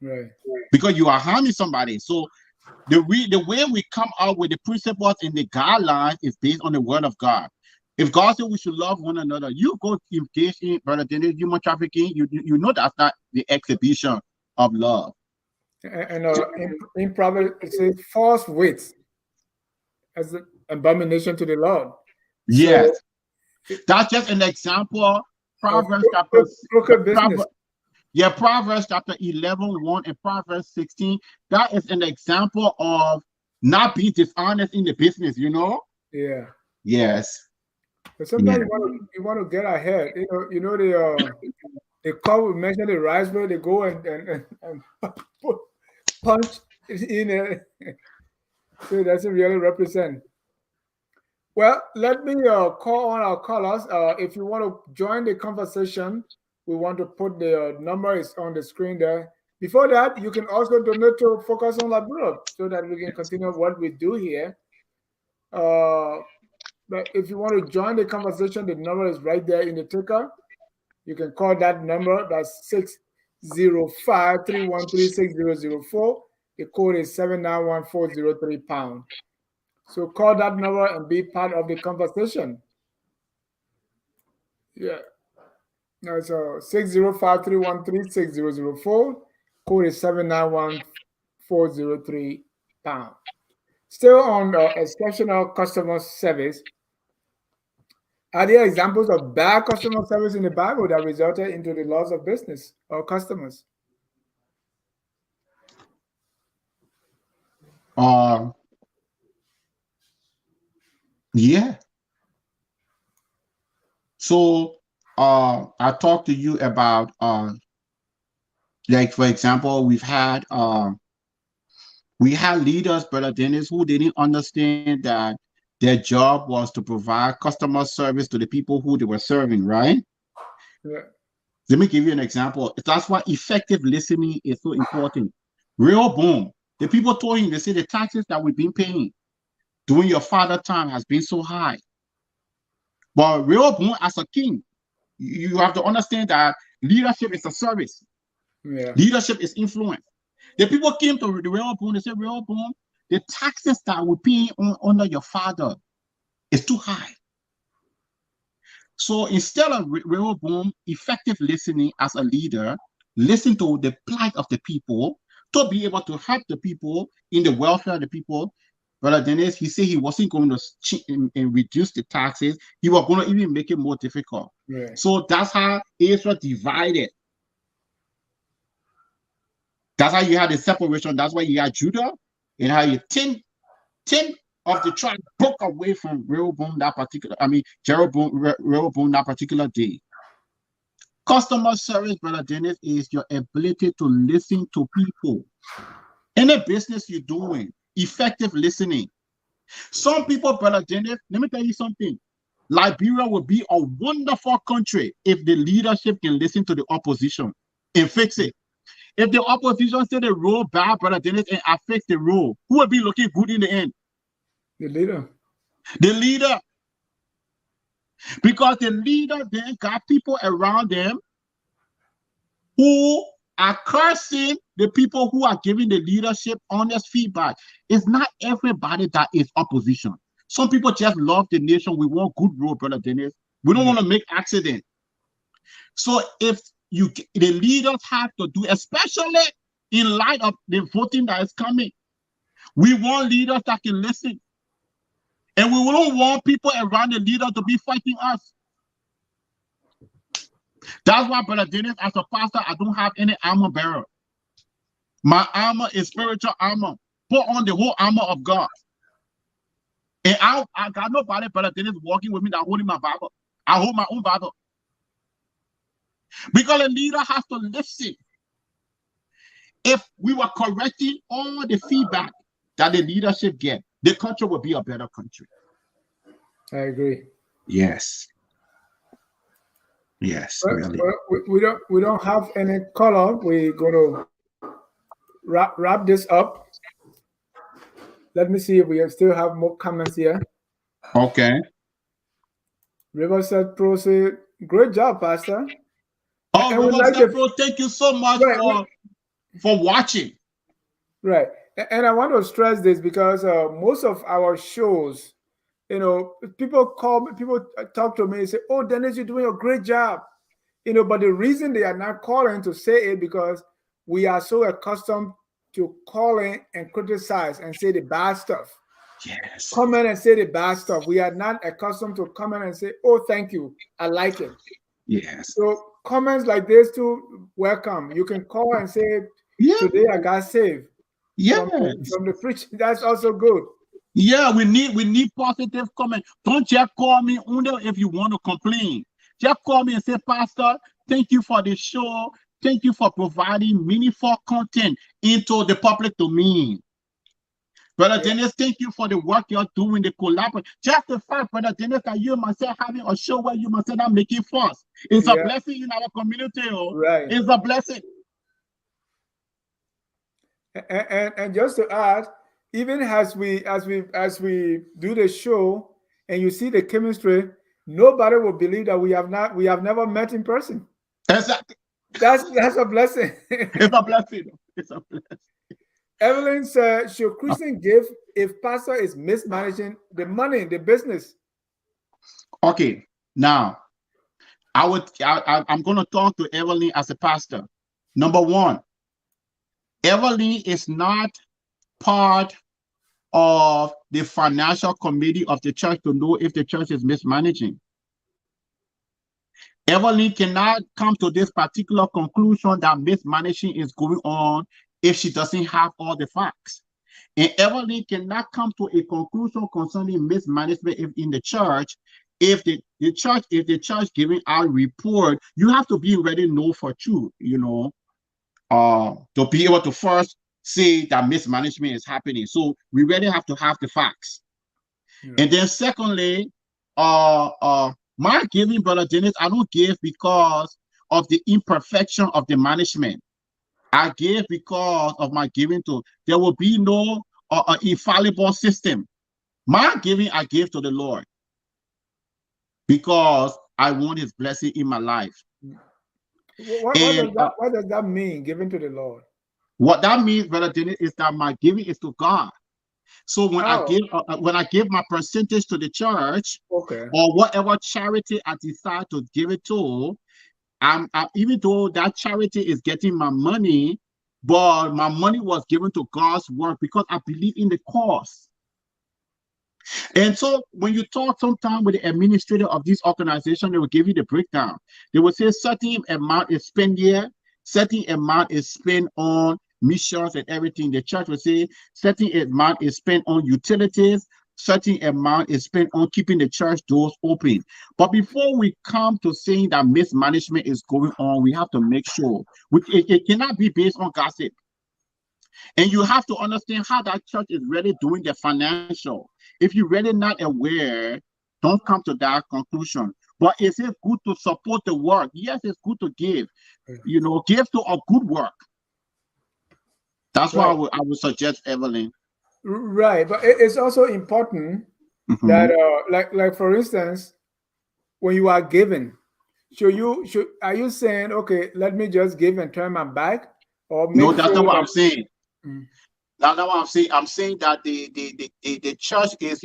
Right. Because you are harming somebody. So the way we come out with the principles and the guidelines is based on the word of God. If God said we should love one another, you go engage in, Brother Dennis, human trafficking, you know that's not the exhibition of love. And in Proverbs it says false wits as an abomination to the Lord. Yes. So, that's just an example. Proverbs chapter Proverbs chapter 11:1 and Proverbs 16. That is an example of not being dishonest in the business, Yeah. Yes. But sometimes you want to get ahead. They call, we mention the rice bowl, they go and punch in it. So it doesn't really represent. Well, let me call on our callers. If you want to join the conversation, we want to put the number is on the screen there. Before that, you can also donate to Focus on Labrador so that we can continue what we do here. Uh, but if you want to join the conversation, the number is right there in the ticker. You can call that number. That's 605-313-6004. The code is 791-403 #. So call that number and be part of the conversation. Yeah. No, so 605-313-6004. Code is 791-403 #. Still on exceptional customer service. Are there examples of bad customer service in the Bible that resulted into the loss of business or customers? Yeah. So I talked to you about like for example, we had leaders, Brother Dennis, who didn't understand that their job was to provide customer service to the people who they were serving, right? Yeah. Let me give you an example. That's why effective listening is so important. Rehoboam, the people told him, they say the taxes that we've been paying during your father time has been so high. But Rehoboam, as a king, you have to understand that leadership is a service. Yeah. Leadership is influence. The people came to the Rehoboam, they said, Rehoboam, the taxes that we pay under your father is too high. So instead of Rehoboam effective listening as a leader, listen to the plight of the people to be able to help the people in the welfare of the people. Brother Dennis, he said he wasn't going to and reduce the taxes. He was going to even make it more difficult. Yeah. So that's how Israel divided. That's how you had the separation. That's why you had Judah and how you 10 of the tribe broke away from Rehoboam Rehoboam that particular day. Customer service, Brother Dennis, is your ability to listen to people. Any business you're doing, effective listening. Some people, Brother Dennis, let me tell you something. Liberia will be a wonderful country if the leadership can listen to the opposition and fix it. If the opposition say the rule bad, Brother Dennis, and I fix the rule, who will be looking good in the end? The leader. The leader. Because the leader then got people around them who are cursing the people who are giving the leadership honest feedback. It's not everybody that is opposition. Some people just love the nation. We want good rule, Brother Dennis. We don't want to make accident. So if the leaders have to do, especially in light of the voting that is coming, we want leaders that can listen. And we don't want people around the leader to be fighting us. That's why, Brother Dennis, as a pastor, I don't have any armor bearer. My armor is spiritual armor. Put on the whole armor of God. And I got nobody, Brother Dennis, walking with me that holding my Bible. I hold my own Bible. Because the leader has to listen. If we were correcting all the feedback that the leadership get, the country would be a better country. I agree. Yes. Yes, really. Well, we don't have any color. We're going to wrap this up. Let me see if we still have more comments here. Okay. Riverside Pro said, "Great job, Pastor." Oh, Riverside Pro, thank you so much for watching. Right, and I want to stress this because most of our shows, people talk to me and say, "Oh, Dennis, you're doing a great job," but the reason they are not calling to say it because we are so accustomed to calling and criticize and say the bad stuff. Yes. Comment and say the bad stuff. We are not accustomed to comment and say, "Oh, thank you, I like it." Yes. So comments like this too, welcome. You can call and say, "Today I got saved." Yes. From the preaching, that's also good. Yeah, we need positive comment. Don't just call me only if you want to complain. Just call me and say, "Pastor, Thank you for the show. Thank you for providing meaningful content into the public domain. Brother Yeah. Dennis, thank you for the work you're doing, the collaboration. Just the fact, Brother Dennis, that you myself having a show where you myself are making fuss. It's a Yeah. blessing in our community. Oh. Right. It's a blessing. And just to add, even as we do the show and you see the chemistry, nobody will believe that we have never met in person. Exactly. That's a blessing. It's a blessing. It's a blessing. Evelyn said, should Christian give if pastor is mismanaging the money, the business? Okay, now I'm going to talk to Evelyn as a pastor. Number one, Evelyn is not part of the financial committee of the church to know if the church is mismanaging. Evelyn cannot come to this particular conclusion that mismanaging is going on if she doesn't have all the facts. And Evelyn cannot come to a conclusion concerning mismanagement in the church if the church giving out report. You have to be ready to know for true, to be able to first say that mismanagement is happening. So we really have to have the facts. Yeah. And then secondly, my giving, Brother Dennis, I don't give because of the imperfection of the management. I give because of my giving to, there will be no infallible system. My giving, I give to the Lord because I want his blessing in my life. What does that mean, giving to the Lord? What that means, Brother Dennis, is that my giving is to God. So when I give my percentage to the church, okay, or whatever charity I decide to give it to, even though that charity is getting my money, but my money was given to God's work because I believe in the cause. And so when you talk sometime with the administrator of this organization, they will give you the breakdown. They will say certain amount is spent here, certain amount is spent on missions and everything. The church will say certain amount is spent on utilities, certain amount is spent on keeping the church doors open. But before we come to saying that mismanagement is going on, we have to make sure it cannot be based on gossip. And you have to understand how that church is really doing the financial. If you're really not aware, don't come to that conclusion. But is it good to support the work? Yes, it's good to give. Give to a good work. That's why I would suggest Evelyn. Right, but it's also important that, like for instance, when you are giving, are you saying, okay, let me just give and turn my back, or no? That's not what I'm saying. That's not what I'm saying. I'm saying that the church is.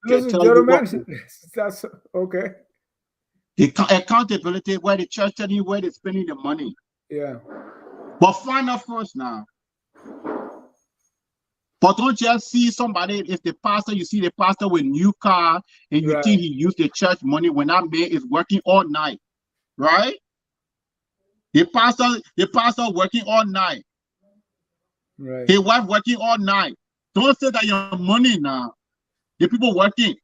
Listen, gentlemen, that's okay. The accountability where the church telling you where they're spending the money. Yeah. But find out first now. But don't just see somebody, if the pastor, you see the pastor with a new car and you think he used the church money when that man is working all night, right? The pastor working all night. Right. His wife working all night. Don't say that your money now. The people working.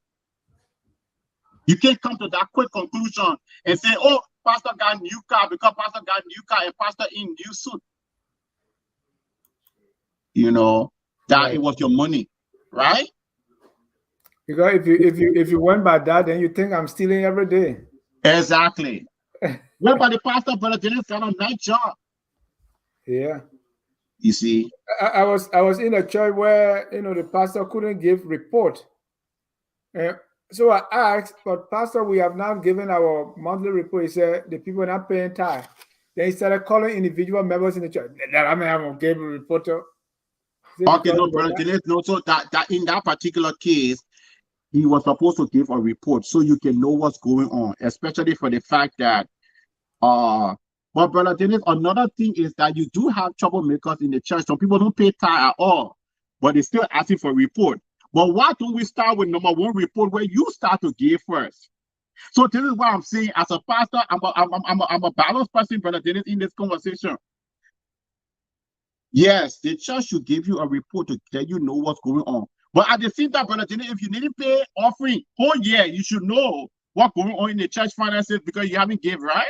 You can't come to that quick conclusion and say, oh, pastor got a new car because pastor got a new car and pastor in new suit. That it was your money, right? Because if you went by that, then you think I'm stealing every day. Exactly. What about the pastor, Brother Dennis, got a nice job? Yeah. You see, I was in a church where the pastor couldn't give report, so I asked, but pastor, we have now given our monthly report. He said the people are not paying tithe. Then he started calling individual members in the church. I mean, I'm gonna give a report. Okay, no, Brother Dennis, no. So that in that particular case, he was supposed to give a report so you can know what's going on, especially for the fact that but Brother Dennis, another thing is that you do have troublemakers in the church. Some people don't pay tithe at all, but they're still asking for a report. But why don't we start with number one report where you start to give first? So this is what I'm saying. As a pastor, I'm a balanced person, Brother Dennis, in this conversation. Yes, the church should give you a report to let you know what's going on. But at the same time, Brother Dennis, if you didn't pay offering whole year, you should know what going on in the church finances because you haven't give, right?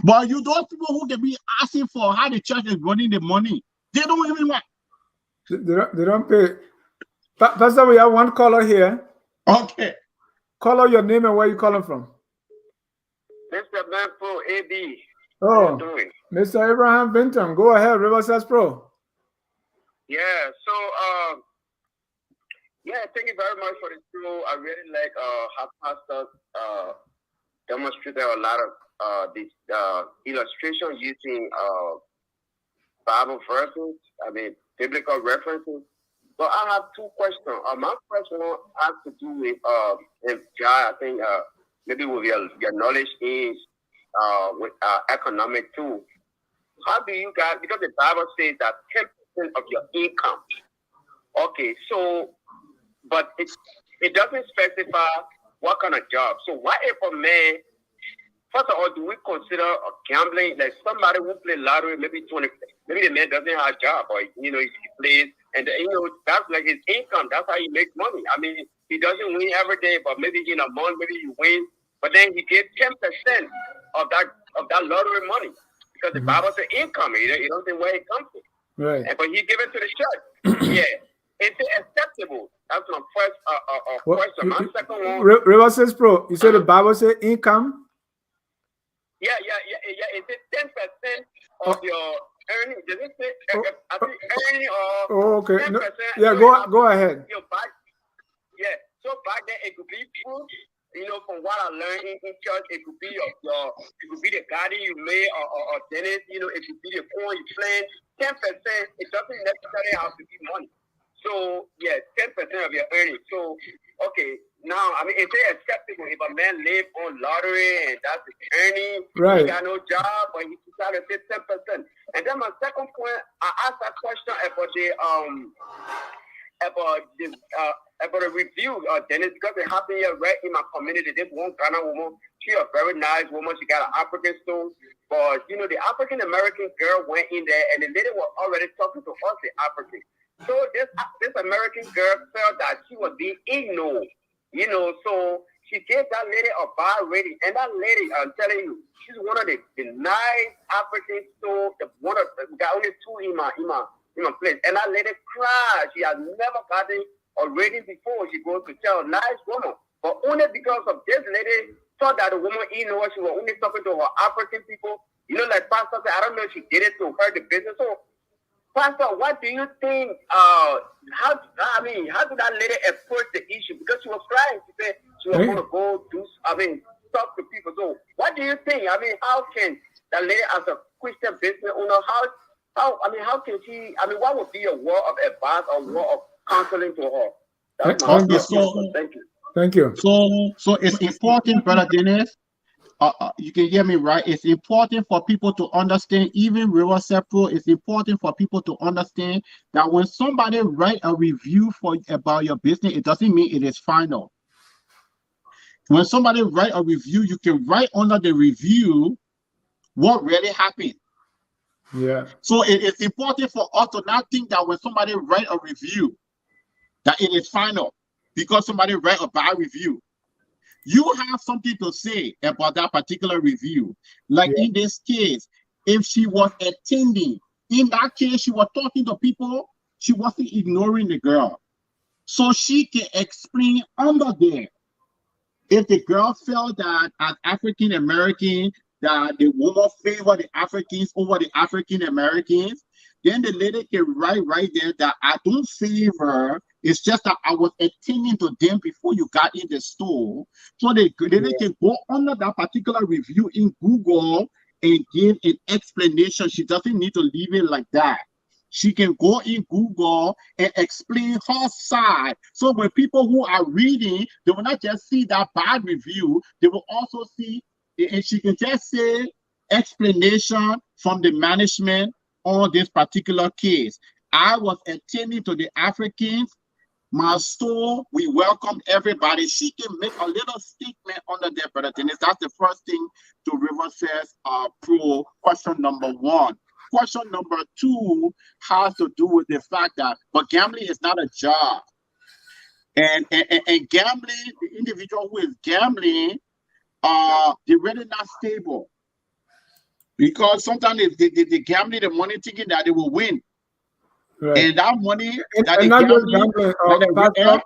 But you those people who can be asking for how the church is running the money, they don't even want. They don't pay. Pastor, we have one caller here. Okay. Caller, your name and where you calling from? Mr. Benpo, AB. How Oh, you doing? Mr. Abraham Vinton. Go ahead, Riverside Pro. Yeah, so yeah, thank you very much for the show. I really like how pastors demonstrated a lot of this illustration using Bible verses. I mean biblical references. So I have two questions. My first one has to do with God. I think maybe with your knowledge is with economic too. How do you guys? Because the Bible says that 10% of your income. Okay, so but it doesn't specify what kind of job. So what if a man? First of all, do we consider gambling like somebody who play lottery, maybe 20? Maybe the man doesn't have a job, or he plays, and that's like his income. That's how he makes money. I mean, he doesn't win every day, but maybe in a month, maybe he wins. But then he gets 10% of that lottery money because the Bible says income. You don't say where it comes from. Right. But he give it to the church. Yeah. Is it acceptable? That's my first question. My second one. Riverside Pro, you said the Bible says income? Yeah. Is it 10% of your earnings? Does it say earning or okay. 10%? No, yeah, go ahead. So back then it could be food. From what I learned in church, it could be it could be the garden you made or tennis. It could be the corn you plant. 10%. It doesn't necessarily have to be money. So yeah, 10% of your earnings. So okay, now I mean, is it acceptable if a man live on lottery and that's his earning? Right. He got no job, but he try to say 10%. And then my second point, I asked that question about the review, Dennis, because it happened here right in my community. This one Ghana woman, she a very nice woman. She got an African stone. But the African American girl went in there, and the lady was already talking to us, the African. So this American girl felt that she was being ignored, so she gave that lady a bad rating. And that lady, I'm telling you, she's one of the nice African stores. We got only two in my place. And that lady cried. She has never gotten a rating before. She goes to tell a nice woman. But only because of this lady thought that the woman ignored, she was only talking to her African people. Like Pastor said, I don't know if she did it to hurt the business. So Pastor, what do you think? How did that lady approach the issue? Because she was crying. She said she was going to go talk to people. So, what do you think? I mean, how can that lady, as a Christian business owner, how can she? I mean, what would be a word of advice or word of counseling to her? That's my question. Thank you. Thank you. So it's important, Brother Dennis. You can hear me right. It's important for people to understand, even Riverside Pro, it's important for people to understand that when somebody write a review about your business, it doesn't mean it is final. When somebody write a review, you can write under the review what really happened. Yeah. So it's important for us to not think that when somebody write a review, that it is final because somebody write a bad review. You have something to say about that particular review. Like in this case, if she was attending, in that case, she was talking to people, she wasn't ignoring the girl. So she can explain under there. If the girl felt that as African American, that the woman favored the Africans over the African Americans, then the lady can write right there that I don't favor. It's just that I was attending to them before you got in the store. So the lady can go under that particular review in Google and give an explanation. She doesn't need to leave it like that. She can go in Google and explain her side. So when people who are reading, they will not just see that bad review, they will also see, and she can just say explanation from the management on this particular case. I was attending to the Africans. My store, we welcome everybody. She can make a little statement under there, Brother Dennis. That's the first thing to Riverside Pro. Question number one. Question number two has to do with the fact that, but gambling is not a job. And gambling, the individual who is gambling, they're really not stable, because sometimes they gambling the money thinking that they will win, Right. and that money that And they not just gambling, gambling, that they Pastor,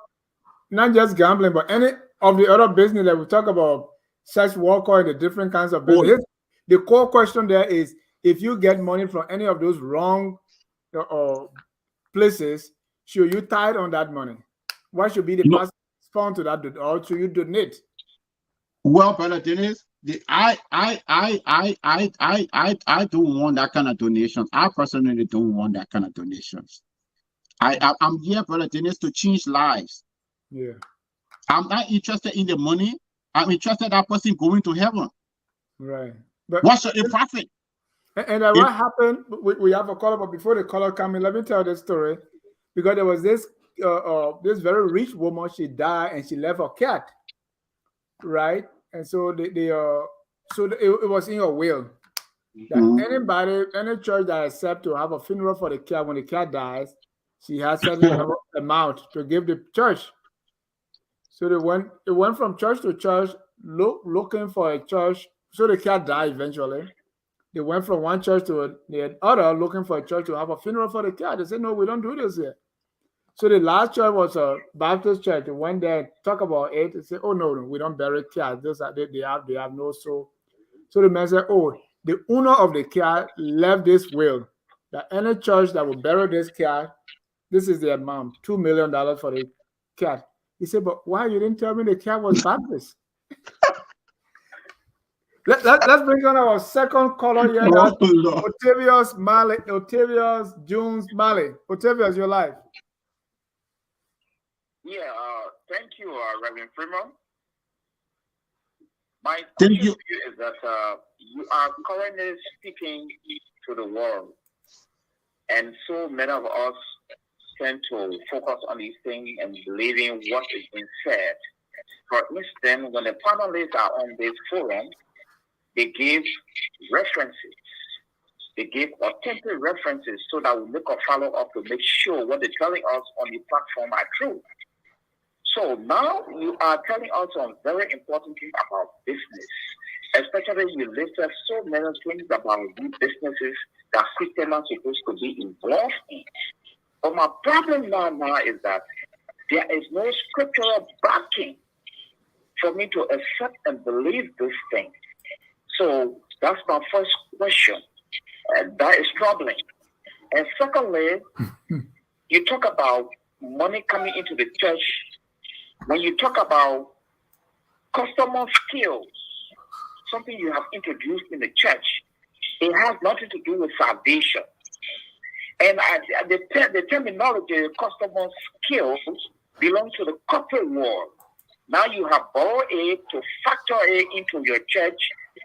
not just gambling, but any of the other business that we talk about, sex worker and the different kinds of business. The core question there is, if you get money from any of those wrong places, should you tithe on that money? What should be the no, response to that, or should you donate? well, brother Dennis, I don't want that kind of donations. I personally don't want that kind of donations. I'm here, brother Dennis, to change lives. Yeah. I'm not interested in the money. I'm interested in that person going to heaven. Right. But What's the profit? And what happened? We have a caller, but before the caller come in, let me tell this story, because there was this this very rich woman. She died and she left her cat, right? And so it was in her will that anybody, any church that accept to have a funeral for the cat when the cat dies, she has certain amount to give the church. So it went from church to church, looking for a church. So the cat died eventually. They went from one church to the other looking for a church to have a funeral for the cat. They said, no, we don't do this here. So the last church was a Baptist church. They went there, talk about it. They said, oh, no, we don't bury cats. They have no soul. So the man said, oh, the owner of the cat left this will that any church that will bury this cat, this is the amount, $2 million for the cat. He said, but why you didn't tell me the cat was Baptist? Let's bring on our second caller here. Octavius Jones Malley. Octavius, your life. Yeah, thank you, Reverend Freeman. My question to you is that you are currently speaking to the world, and so many of us tend to focus on these things and believing what is being said. For instance, when the panelists are on this forum, they give references. They give authentic references so that we make a follow-up to make sure what they're telling us on the platform are true. So now you are telling us some very important things about business. Especially you listed so many things about these businesses that Christians are supposed to be involved in. But my problem now is that there is no scriptural backing for me to accept and believe this thing. So that's my first question. And that is troubling. And secondly, you talk about money coming into the church. When you talk about customer skills, something you have introduced in the church, it has nothing to do with salvation. And the terminology customer skills belongs to the corporate world. Now you have borrowed it to factor it into your church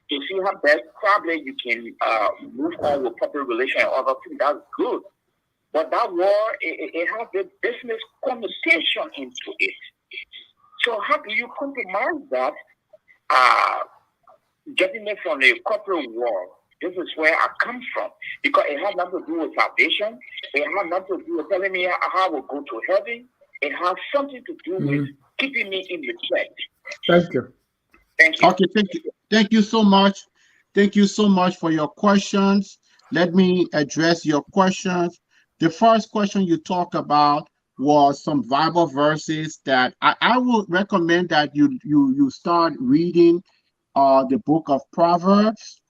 to see how best probably you can move on with public relations and other things. That's good. But that word, it has the business connotation into it. So how do you compromise that, getting it from the corporate world? This is where I come from. Because it has nothing to do with salvation. It has nothing to do with telling me how I will go to heaven. It has something to do with keeping me in the church. Thank you. Thank you. Okay, thank you so much. Thank you so much for your questions. Let me address your questions. The first question you talked about was some Bible verses that I would recommend that you start reading the book of Proverbs,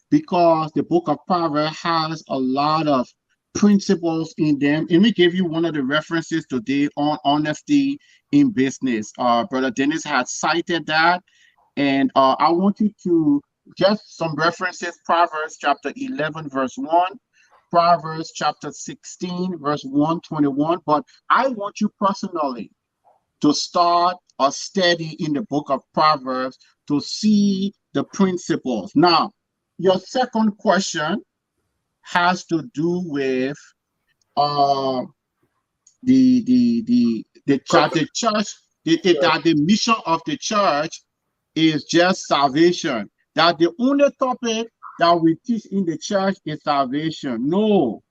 because the book of Proverbs has a lot of principles in them. Let me give you one of the references today on honesty in business. Brother Dennis had cited that, and I want you to just some references. Proverbs chapter 11 verse 1, Proverbs chapter 16 verse 121. But I want you personally to start a study in the book of Proverbs to see the principles. Now, your second question has to do with the church, that the mission of the church is just salvation. That the only topic that we teach in the church is salvation. No.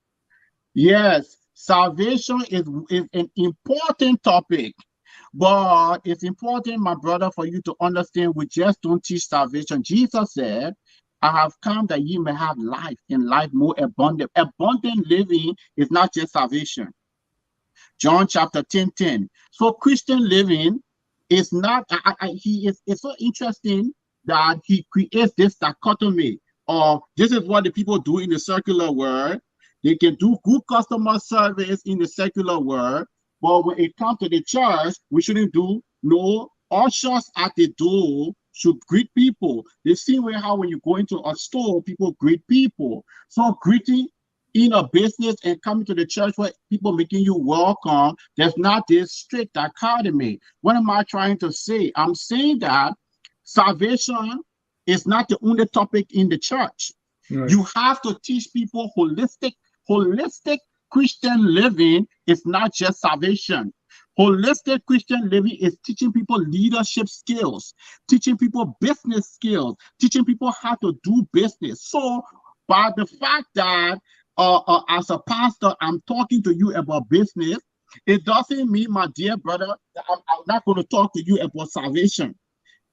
Yes, salvation is an important topic, But it's important, my brother, for you to understand we just don't teach salvation. Jesus said, I have come that ye may have life and life more abundant. Abundant living is not just salvation. John chapter 10:10. So Christian living is not, it's so interesting that he creates this dichotomy of this is what the people do in the secular world. They can do good customer service in the secular world, but when it comes to the church, we shouldn't do no ushers at the door should greet people. The same way how when you go into a store, people greet people. So greeting in a business and coming to the church where people making you welcome, there's not this strict dichotomy. What am I trying to say? I'm saying that salvation is not the only topic in the church. Right. You have to teach people holistic Christian living is not just salvation. Holistic Christian living is teaching people leadership skills, teaching people business skills, teaching people how to do business. So by the fact that as a pastor, I'm talking to you about business, it doesn't mean, my dear brother, that I'm not going to talk to you about salvation.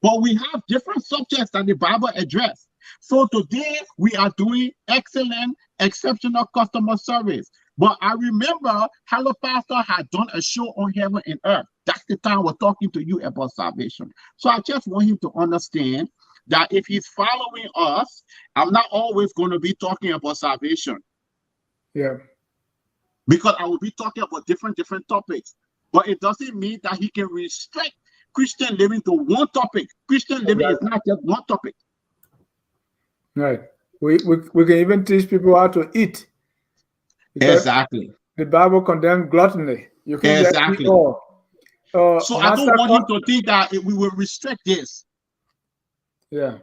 But we have different subjects that the Bible address. So today we are doing excellent, exceptional customer service. But I remember Hello Pastor had done a show on heaven and earth. That's the time we're talking to you about salvation. So I just want him to understand that if he's following us, I'm not always going to be talking about salvation. Yeah. Because I will be talking about different topics. But it doesn't mean that he can restrict Christian living to one topic. Christian living is not just one topic. Right. We can even teach people how to eat. Exactly. The Bible condemns gluttony. You can just eat all. So I don't want him to think that we will restrict this. Yeah.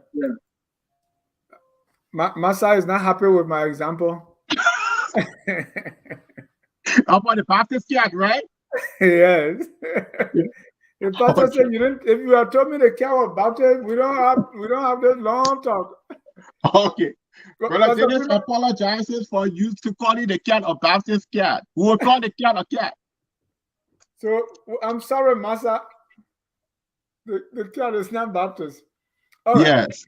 Massa is not happy with my example. About the Baptist church, right? Yes. The pastor said, if you had told me the cow of Baptist, we don't have this long talk. Okay. Brother Dennis apologizes for you to call it the cat or Baptist cat. We will call the cat a cat. So I'm sorry, Massa. The cat is not Baptist. All right. Yes.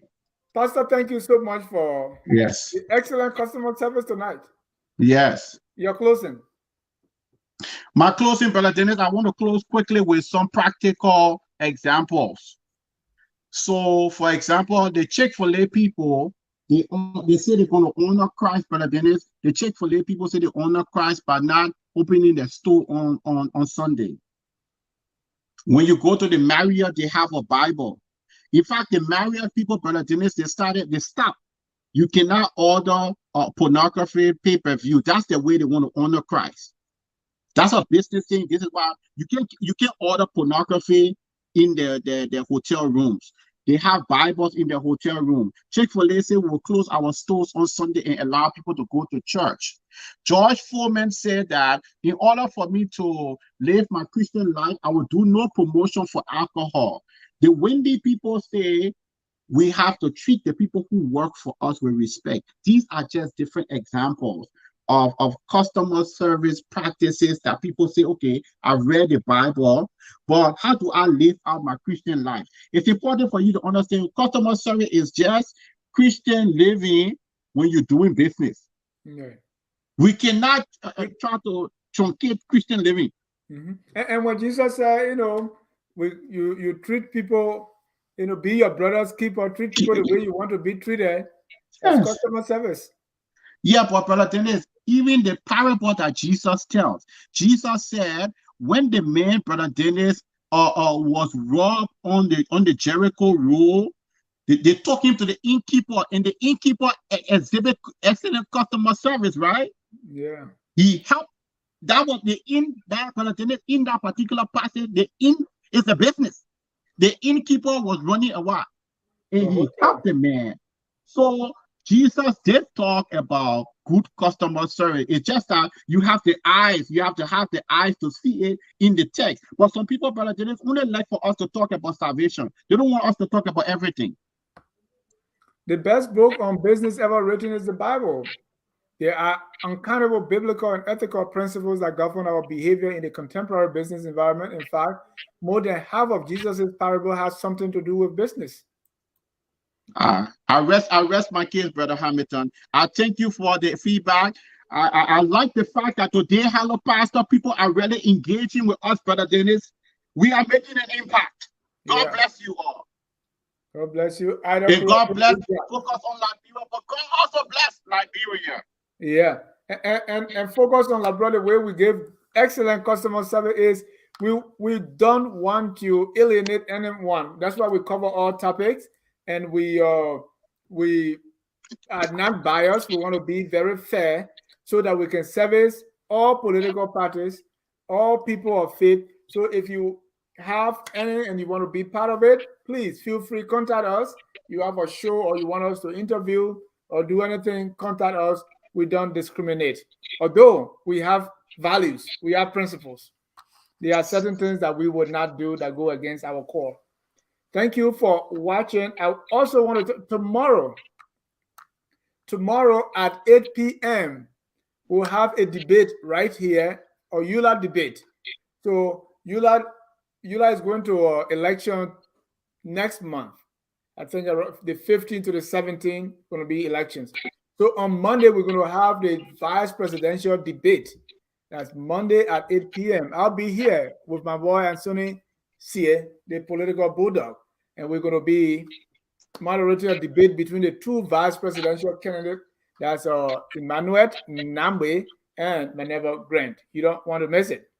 Pastor, thank you so much for the excellent customer service tonight. Yes. Your closing. My closing, Brother Dennis, I want to close quickly with some practical examples. So, for example, the Chick-fil-A people, they say they're going to honor Christ, Brother Dennis. The Chick-fil-A people say they honor Christ by not opening their store on Sunday. When you go to the Marriott, they have a Bible. In fact, the Marriott people, Brother Dennis, they stopped. You cannot order pornography pay-per-view. That's the way they want to honor Christ. That's a business thing. This is why you can't order pornography in their hotel rooms. They have Bibles in their hotel room. Chick-fil-A say we'll close our stores on Sunday and allow people to go to church. George Foreman said that in order for me to live my Christian life, I will do no promotion for alcohol. The Wendy people say we have to treat the people who work for us with respect. These are just different examples of customer service practices that people say, okay, I've read the Bible, but how do I live out my Christian life? It's important for you to understand customer service is just Christian living when you're doing business. Yeah. We cannot try to truncate Christian living. Mm-hmm. And when Jesus said, you treat people, be your brother's keeper, treat people the way you want to be treated, as customer service. Yeah, but Brother Dennis, even the parable that Jesus tells, Jesus said, when the man, Brother Dennis, was robbed on the Jericho road, they took him to the innkeeper, and the innkeeper exhibit excellent customer service, right? Yeah. He helped. That was the inn, that Brother Dennis, in that particular passage, the inn is a business. The innkeeper was running a while, and he helped the man. So Jesus did talk about good customer service. It's just that you have the eyes, you have to have the eyes to see it in the text. But some people, Brother Dennis, only like for us to talk about salvation. They don't want us to talk about everything. The best book on business ever written is the Bible. There are uncountable biblical and ethical principles that govern our behavior in the contemporary business environment. In fact, more than half of Jesus' parable has something to do with business. I rest my case, Brother Hamilton. I thank you for the feedback. I like the fact that today, Hello Pastor, people are really engaging with us, Brother Dennis. We are making an impact. God bless you all. God bless you. And God bless, focus on Liberia, but God also bless Liberia. Yeah. And focus on Liberia. The way we give excellent customer service is we don't want to alienate anyone. That's why we cover all topics, and we are not biased. We want to be very fair so that we can service all political parties, all people of faith. So if you have any and you want to be part of it, please feel free, contact us. You have a show or you want us to interview or do anything, contact us. We don't discriminate. Although we have values, we have principles. There are certain things that we would not do that go against our core. Thank you for watching. I also want to tomorrow at 8 p.m. we'll have a debate right here, or EULA debate. So EULA is going to election next month. I think the 15th to the 17th going to be elections. So on Monday we're going to have the vice presidential debate. That's Monday at 8 p.m. I'll be here with my boy Anthony Sie, the political bulldog, and we're going to be moderating a debate between the two vice presidential candidates. That's Emmanuel Nambe and Minerva Grant. You don't want to miss it.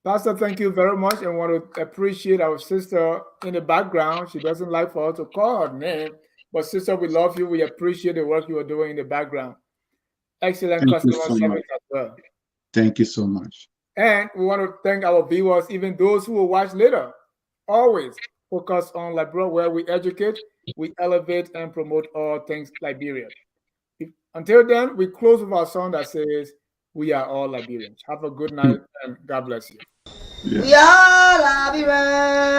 Pastor, thank you very much, and want to appreciate our sister in the background. She doesn't like for us to call her name, but sister, we love you. We appreciate the work you are doing in the background. Excellent customer service as well. Thank you so much. And we want to thank our viewers, even those who will watch later. Always focus on Liberia, where we educate, we elevate, and promote all things Liberia. Until then, we close with our song that says, "We are all Liberians." Have a good night, and God bless you. We are Liberians.